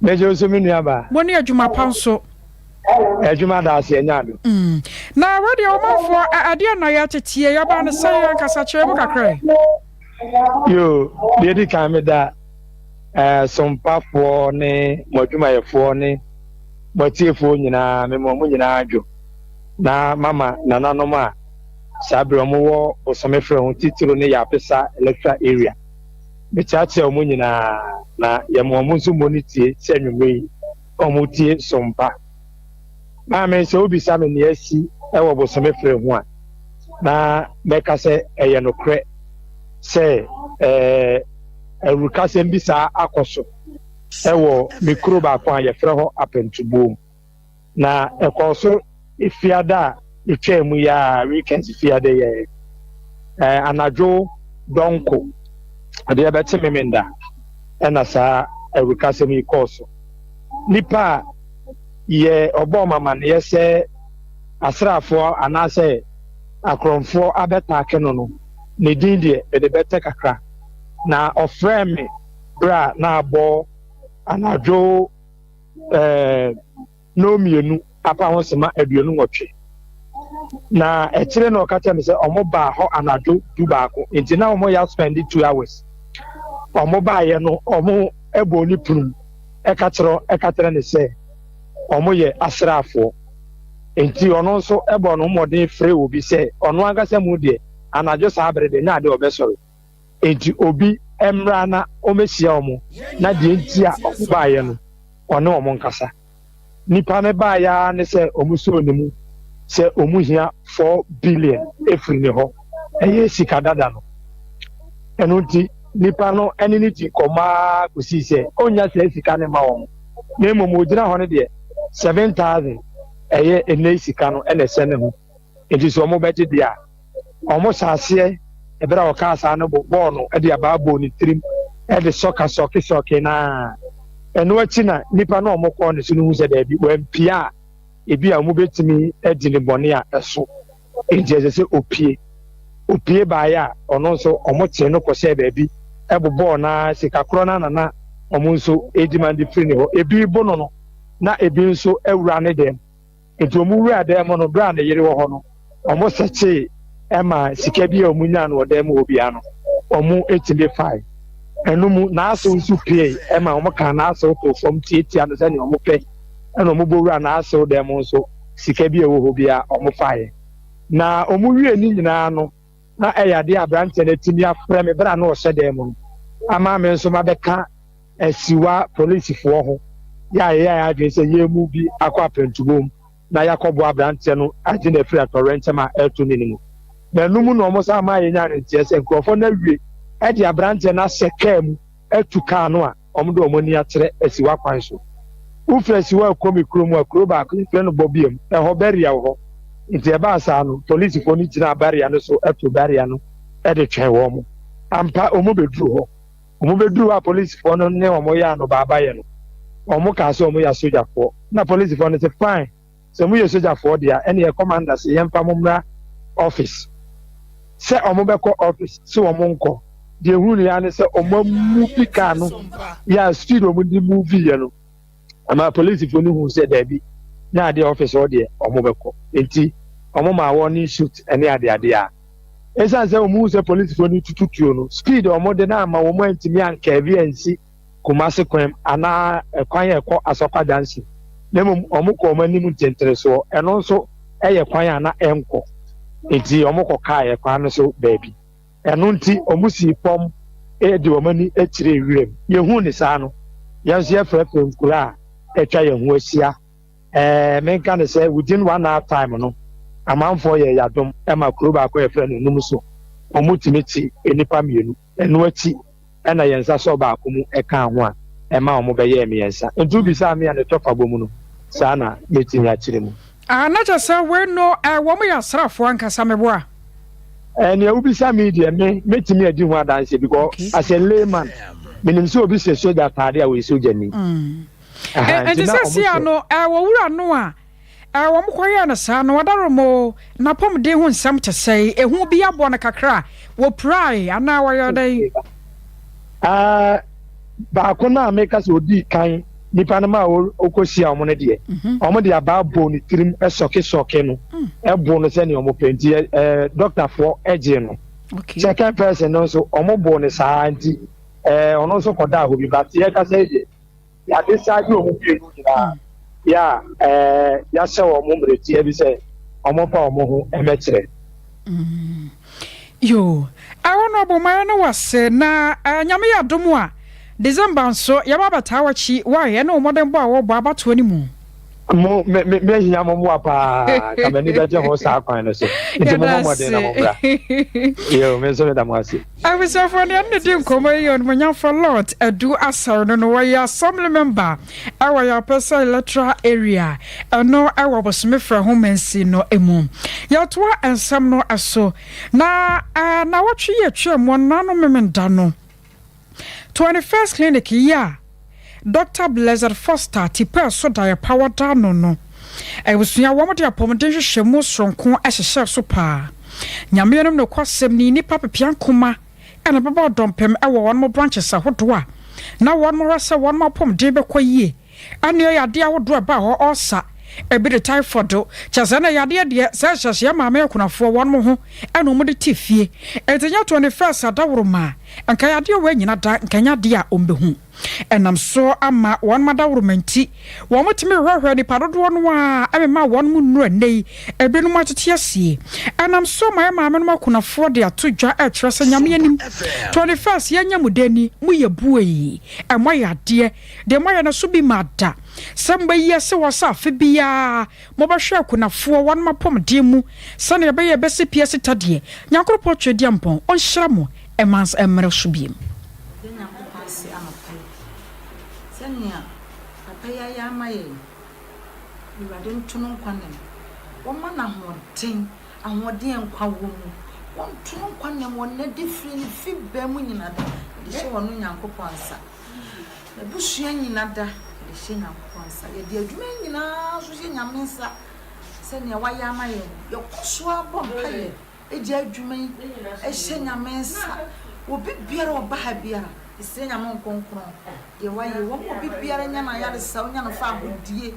mejo so menu aba boni adwuma panso adwuma da ase nyado na radio manfo ade na ya tetie ya ba ne sai ankasa kire bu kakra yo dedi kan me da Sompa for ne modwuma yefo ne botiefo nyina me mo nyina adwo na mama nananom a sabre mo wo osomefre ho titiro ne ya pesa electoral area me chache mo nyina na ye mo nso monitie senwumei omutie Sompa ma me se obi sa me ne asi e wo bosomefre ho a na meka se eye no kre se Rukasem bisa akoso ewo mikro ba kwa ye frɛ ho apentubom na ekoso ifiada itwemu ya weekends ifiada ye anadwo donko ade ya bete memenda ena sa Rukasem ikoso nipa ye obo mama ne ye se asrafo anase akromfo abeta akeno no ne din de de bete kakra na ofreme bra na abo anadwo no mienu apa ho sema aduonu nwotwe na ekire na okata me se omoba ho anadwo du baako enti na omo ya spend 2 hours omoba ye no omo ebo ni prum ekatero ne se omo ye asrafo enti ono nso ebo no modern free obi se ono agasa mu de anadwo sabre de na de obesoro enti obi emra na omehia omo na de ntia okubaye no one omo nkasa nipa me ba ya ne se omuso onimu se omuhia 4 billion efri ne ho eye sika dada no eno nti nipa no enini ti koma kusi se onya se sika ne ma won na emo ogina ho ne de 7000 eye ene sika no ene se ne ho enti so omo beti dia omo sase ebra okasa no bo no e de ababo ni trim e de soke na eno achi na nipa no omo ko ne sunu hu se da bi wampia ebi a mo betimi edi ne bone a eso enti se opie baaya ono nso omo tie no kwose baabi ebobo na sikakro na omo nso edimandi free ne ho ebi bono no na ebi nso ewura ne dem enti omo wura dem no bra na yere wo ho no omo seche ema sika bi a omo nya no dem obi ano omo etime fine enum na aso nso pie ema omo kan na aso to from tietia no se ne omo pe ena omo bo wura na aso dem nso sika bi a wo ho bia omo fine na omo wie ni nyina no na eyade abrante na timi afre me bra na o hye dem no ama me nso mabeka asiwa police fo ho ya adwen se ye mu bi akwa pentubom na yakobo abrante no age na free torrent ma eto ninimu na numu no mo sa ma ye nya ne tie se nkrofo na wie e di abrante na seka mu etuka no a omdo omoni akyere asiwa kwan so ufre asiwa komi kromu akro ba ko fre no bobiem e ho beria ho nti e ba sa no police fo ni gina baria no so eto baria no e de twen wo mo ampa omo beduru ho omo beduru a police fo no ne omo ya no baba ye no omo ka so omo ya soldier fo na police fo no say fine so mo ye soldier fo dia ene ye commander say yempa momra office say omo be ko office so omo nko de hunu ya ne say omo mu pika no ya speed omo di movie ye no ama police fo no hu say da bi na de office o de omo be ko enti omo ma warning shoot ene ade a esa say omo say police fo no tututuo no speed omo de na ama omo antimi anka bi ansi kumase kwem ana kwan ekọ asokwa dansi nemu omo ko omo nimu tentere so eno nso eye kwan ana enko enti omo ko kai kwan no so baby eno nti omo si pom de omo ni ekire wirem ye hu ni sa no yanso ye frefrem kura etwa ye hu asia menka ne say within 1 hour time no amanfo ye yadom ema kuro ba ko ye frɛ no num so omo timeti enipa mienu eno achi ena yensa so ba akumu eka ho a ema omo be ye me yensa ntu bi sa me an tofa bomu no sa na metimi akire mu na just say we no wo mo ya srafo ankasa mebo a ne ubi sa me de me metimi adi ho adanse because as a layman minim so obi se soja tade a we soja ni and this is no wo wura no a wo mo koye na sa no wadaro mo na pom de ho nsam te sei ehu bi abo na kakra wo pray ana wo yodan ba ko na America so di kan nipa na ma okosia omo ne de omo de aba bo ni trim esoke no ebo no se ne omo penti doctor for eje no second person no so omo bo ne sa anti ono so koda ho bi but ye ka se je ya de sa ji omo bi no dira ya ya se omo mreti e bi se omo pa omo ho emekire yo awono bo ma na wase na nyame ya domo a December so ya baba tawachi wa ye na omodem bo a wo bo abato ani mu mo me hinya mo apa ka me ni be je ho sa kwan no so nti mo modem na mo bra yo me so da mo asi I was for the end dim komo yon mo nya for lot adu asar no no ya assembly member our ya person electoral area no our bosme fra ho mansi no emu ya to ansam no aso na watwe ye twa mo na no memenda no 21st clinic ya Dr. Blizzard Foster tipe so da power down no ewusua wo de apomden hwehwe mu sonko ahyehyɛ so pa nyamenom no kwasem ni nipa pepian koma ena baba dompem ewo won mo branches ahodo a na won mo rasa won mo pomden bekɔyie ane yade ahodo ba ho osa ebi de typhoid chazana yade de sɛhyɛhyɛ maame akunafo won mo ho ena mo de tifie etenya 21st adawroma anka yade we nyina da nkanya de a ombehu enam so ama won madawromanti won motimi hwehwe ni padodo no a amema won mu nura nei ebinu matete asie enam so ma maame no makunafo de atodwa etrese nyame anim 21st yanya mudani mu yebuei emo yade de mo yana so bi mada samba yese wasa afebia mo bahwe akunafo won mapomde mu sane be ye bese piese tade nyankropo twedi ampon on hyira mo emans emre so biem Sanya apaya ya maye iwade ntuno nkwanem woma na hoden ahoden enkwa wo mu won tuno nkwanem won na different fiba mu nyina da de so wono nyankopon sa ebusua nyina da she nyankopɔnsa ye de adwuma nyinaa so she nyamensa se ne wa ya maye ye koso abɔ mpaye e de adwuma e she nyamensa obi biara oba ha biara ise nyamon konkron ye wa ye wo obi biara nya na yare sa onya no fa ahodie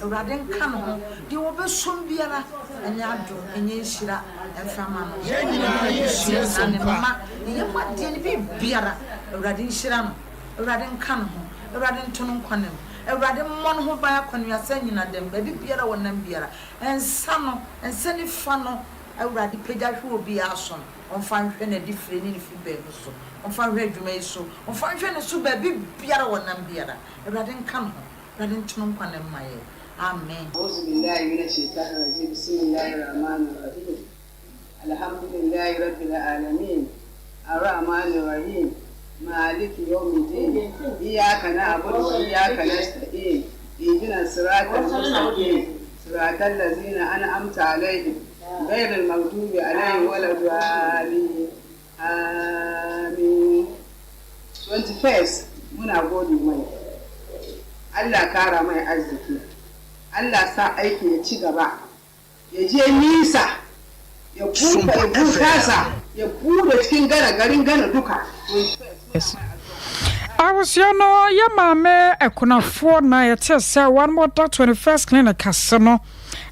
Awurade nka no ho de wo be som biara enya ado enya nhira emfama no ye nyina ye Sompa ye ma de ne bi biara Awurade nhira no Awurade nka no ho Awurade ntono nkwanem Awurade mmon ho ba akwanua sa nyina dem ba bi biara wonam biara ensa no ensa ni fa no Awurade pagya hwe obi aso on fa hwe na difre ni fi be so on fa hwe adwuma iso on fa hwe ne so ba bi biara wonam biara Awurade nka no ho Awurade ntono nkwanem maye amen auzubillahi minash shaitani rajim bismillahir rahmanir rahim alhamdulillahi rabbil alamin arrahmanir rahim maliki yawmiddin iyyaka na'budu wa iyyaka nasta'in ihdinas siratal mustaqim siratal ladzina an'amta alaihim ghayril maghdubi alaihim waladdallin amin 21st muna gode mai Allah kara mai arziki Allah sa aiki ya ci gaba ya je nisa ya bunkasa ya bude cikin garin gana duka Awusiano ya mame ekunafo na yete se one more 21st clinic kaseno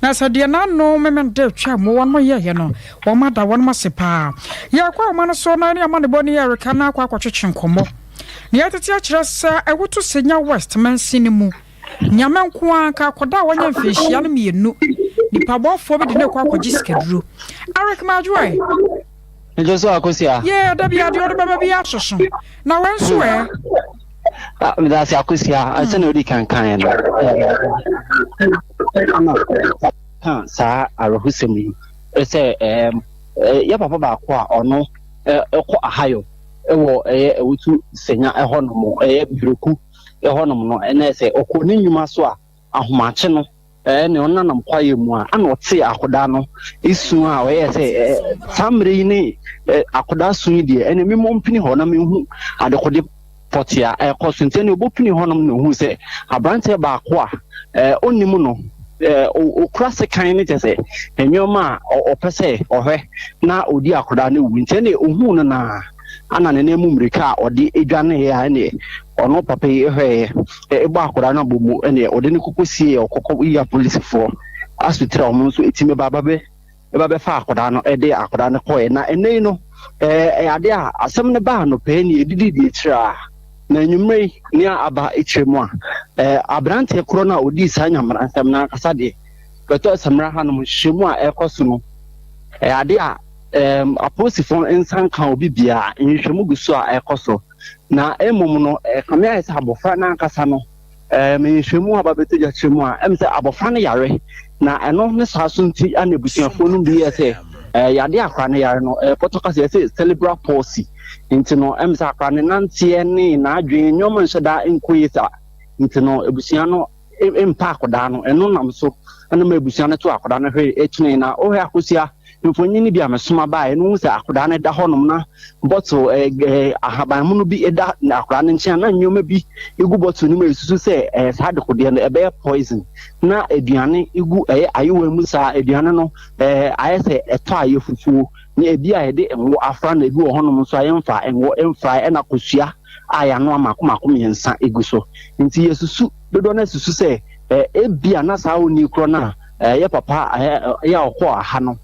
na sadia na no memende twa mo one more ye no wo mada one masepa ya kwa ma no so na ne amane boni ya reka na kwa kwatwetwe nkomo ne yatete a kire se ewoto senya west man sinimu nyame nko aka koda wanya mfehia no mienu nipa bofo bi de ne kwa kwagiskaduro arek majwe Njoso akosia. Yeah, da bia de baba bia soso. Na wenso Me da se akosia, ase na odi kankan no. Sa arohusemi. Ese ya papa ba ko a ono ekọ ahayo. Ewo ewutu senya ehonom biroku ehonom no na ese okọ ni nnwuma so a ahomache no ne onanam kwaye mu a ana ote akoda no isu a we say samre ni akoda sun die ene me mompini ho na me hu adekode potia kosunte ne obopini ho nam no hu say abrante ba ko a onimu no okura sekan ni tese enwoma opese ohwe na odi akoda na wu nte ne ohu no na ana ne nemu mrika odi edwane ya ne ono papa ehwe egba akoda na bomu ene odi ne kokosie okoko ya police for asutira omo so etime bababe fa akoda no ede akoda ne koye na ene no ade a asem ne ba no pe ne edidi di tira na nyumre ne aba ekyiremu a abrante kro na odi sanya mransam na kasa de beto samra hanom hyemu a ekoso no ade a aposifon ensan kan obi bia nhwemu guso a ekoso na emom no kamia esa abofra na nkasa no me nhwemu aba beteja kyeremu a emse abofra no yare na eno ne sasunti anebusiafo no bi ese yade akra ne yare no protocol ese cerebral palsy intino emse akra ne nantie ne na adwen nyom nhyeda enkoyisa intino ebusia no empa akoda no eno nam so ana ma ebusia no to akoda no hwe etune na ohwe akosia mfonyini bi amesoma ba enu se akoda ne da honom na bottle ahaban mu no bi eda na akoda ne nchen na nyoma bi egu bottle ni mesusu se sa de kodie no ebe poison na eduane egu ayewa mu sa eduane no ayese eto ayefufuo ni ebi a yede enwo afra na ebi wo honom so ayemfa enwo emfra na kosua aya no amakomako miensa egu so nti yesusu dodo na susu se ebia na sa oni kro na ye papa ya okọ aha no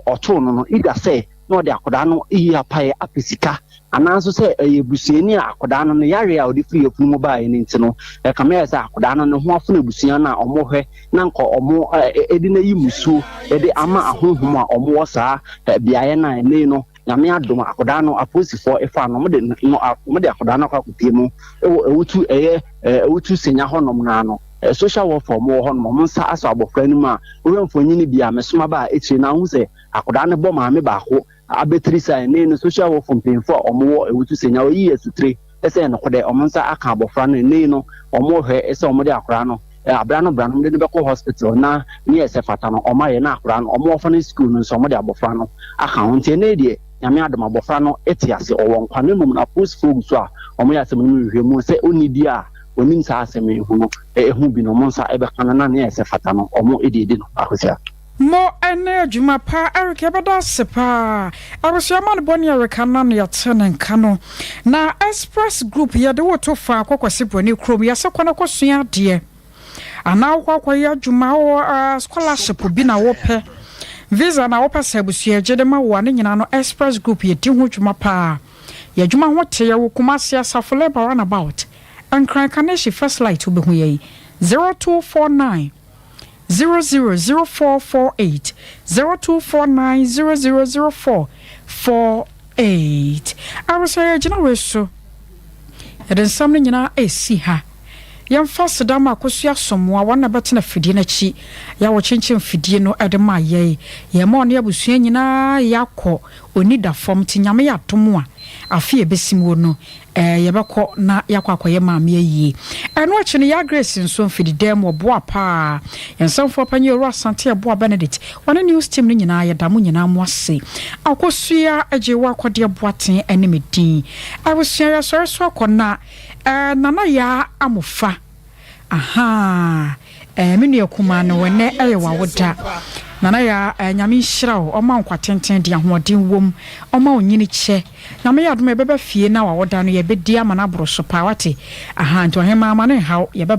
oto no ida se no de akoda no iya pae apesika ananso se ebusuani akoda no yare a odi free ofunu mo bae ni ntino kamera se akoda no ho afuna ebusuan na omohwe na nko omo edi na yimusuo edi ama ahonhom a omo wosa biaye na ene no nyame adom akoda no aposifo efa no mo de akoda no akopie mu ewutu senya honom na no social warfare mo ho no nsa aso abofra ni ma oremfonyini bia mesoma ba etire na hu se akoda ne bo maame ba ho abetri sai ne no social warfare mpemfo omo ewutu senya oyi esutire ese no kode omonsa aka abofra no ne no omo hwe ese omo de akora no abra no de be ko hospital na ne ese fata no omo ye na akora no omo ofo no school no so omo de abofra no aka ho ntie ne de nyame adom abofra no etiase owo nkwane mum na post fog so a omo ya se mu hwe mu se onidi a onim saa asɛm yi ho no ɛho bi no ɔmo nsa ɛbɛka na ne ɛsɛ fata no ɔmo ɛde no akosia mo ene adwuma pa Eric ebeda sepa abusua man boni Eric na no yɛte nka no na express group yɛde woto fa akokwase boni krom yɛse kwana kosua de ana kwakwa ya adwuma wo scholarship bi na wo pɛ visa na wo pɛ sɛ abusua gye de ma wo ne nyina no express group yɛdi ho adwuma pa yɛdwuma ho te yɛ wo kumase asafo labor runabout ankran kaneshi first light wo behu yɛ 0249 000448 0249 000448 I was saying jina weso eden samne nyina esi ha yɛmfa sedama akosua somoa wana betena fidie na chi ya wo chinchin fidie no ede ma ye ma on abusua nyina yakɔ oni da fom ti nyame ya tomo a afie besim wo no yebekɔ na yakɔ akɔye maame ayi ɛno akyi no ya grace nso mfidi dem oboa pa yɛnsamfo panye ro asante eboa Benedict wana news team no nyina yɛda mo nyina mo ase akosua agye wa akɔde boaten animedin abusua ya sɔre so akɔna nana ya amofa aha menu yakuma no wene ɛyɛ wawoda nana ya nyame hyira wo ɔma nkwatenten de ahoɔden wom ɔma onyini kyɛ nyame ya adom ɛbɛba fie na wawoda no yɛbɛdi ama na boro so pa wate aha nto hema ama ne haw yɛbɛba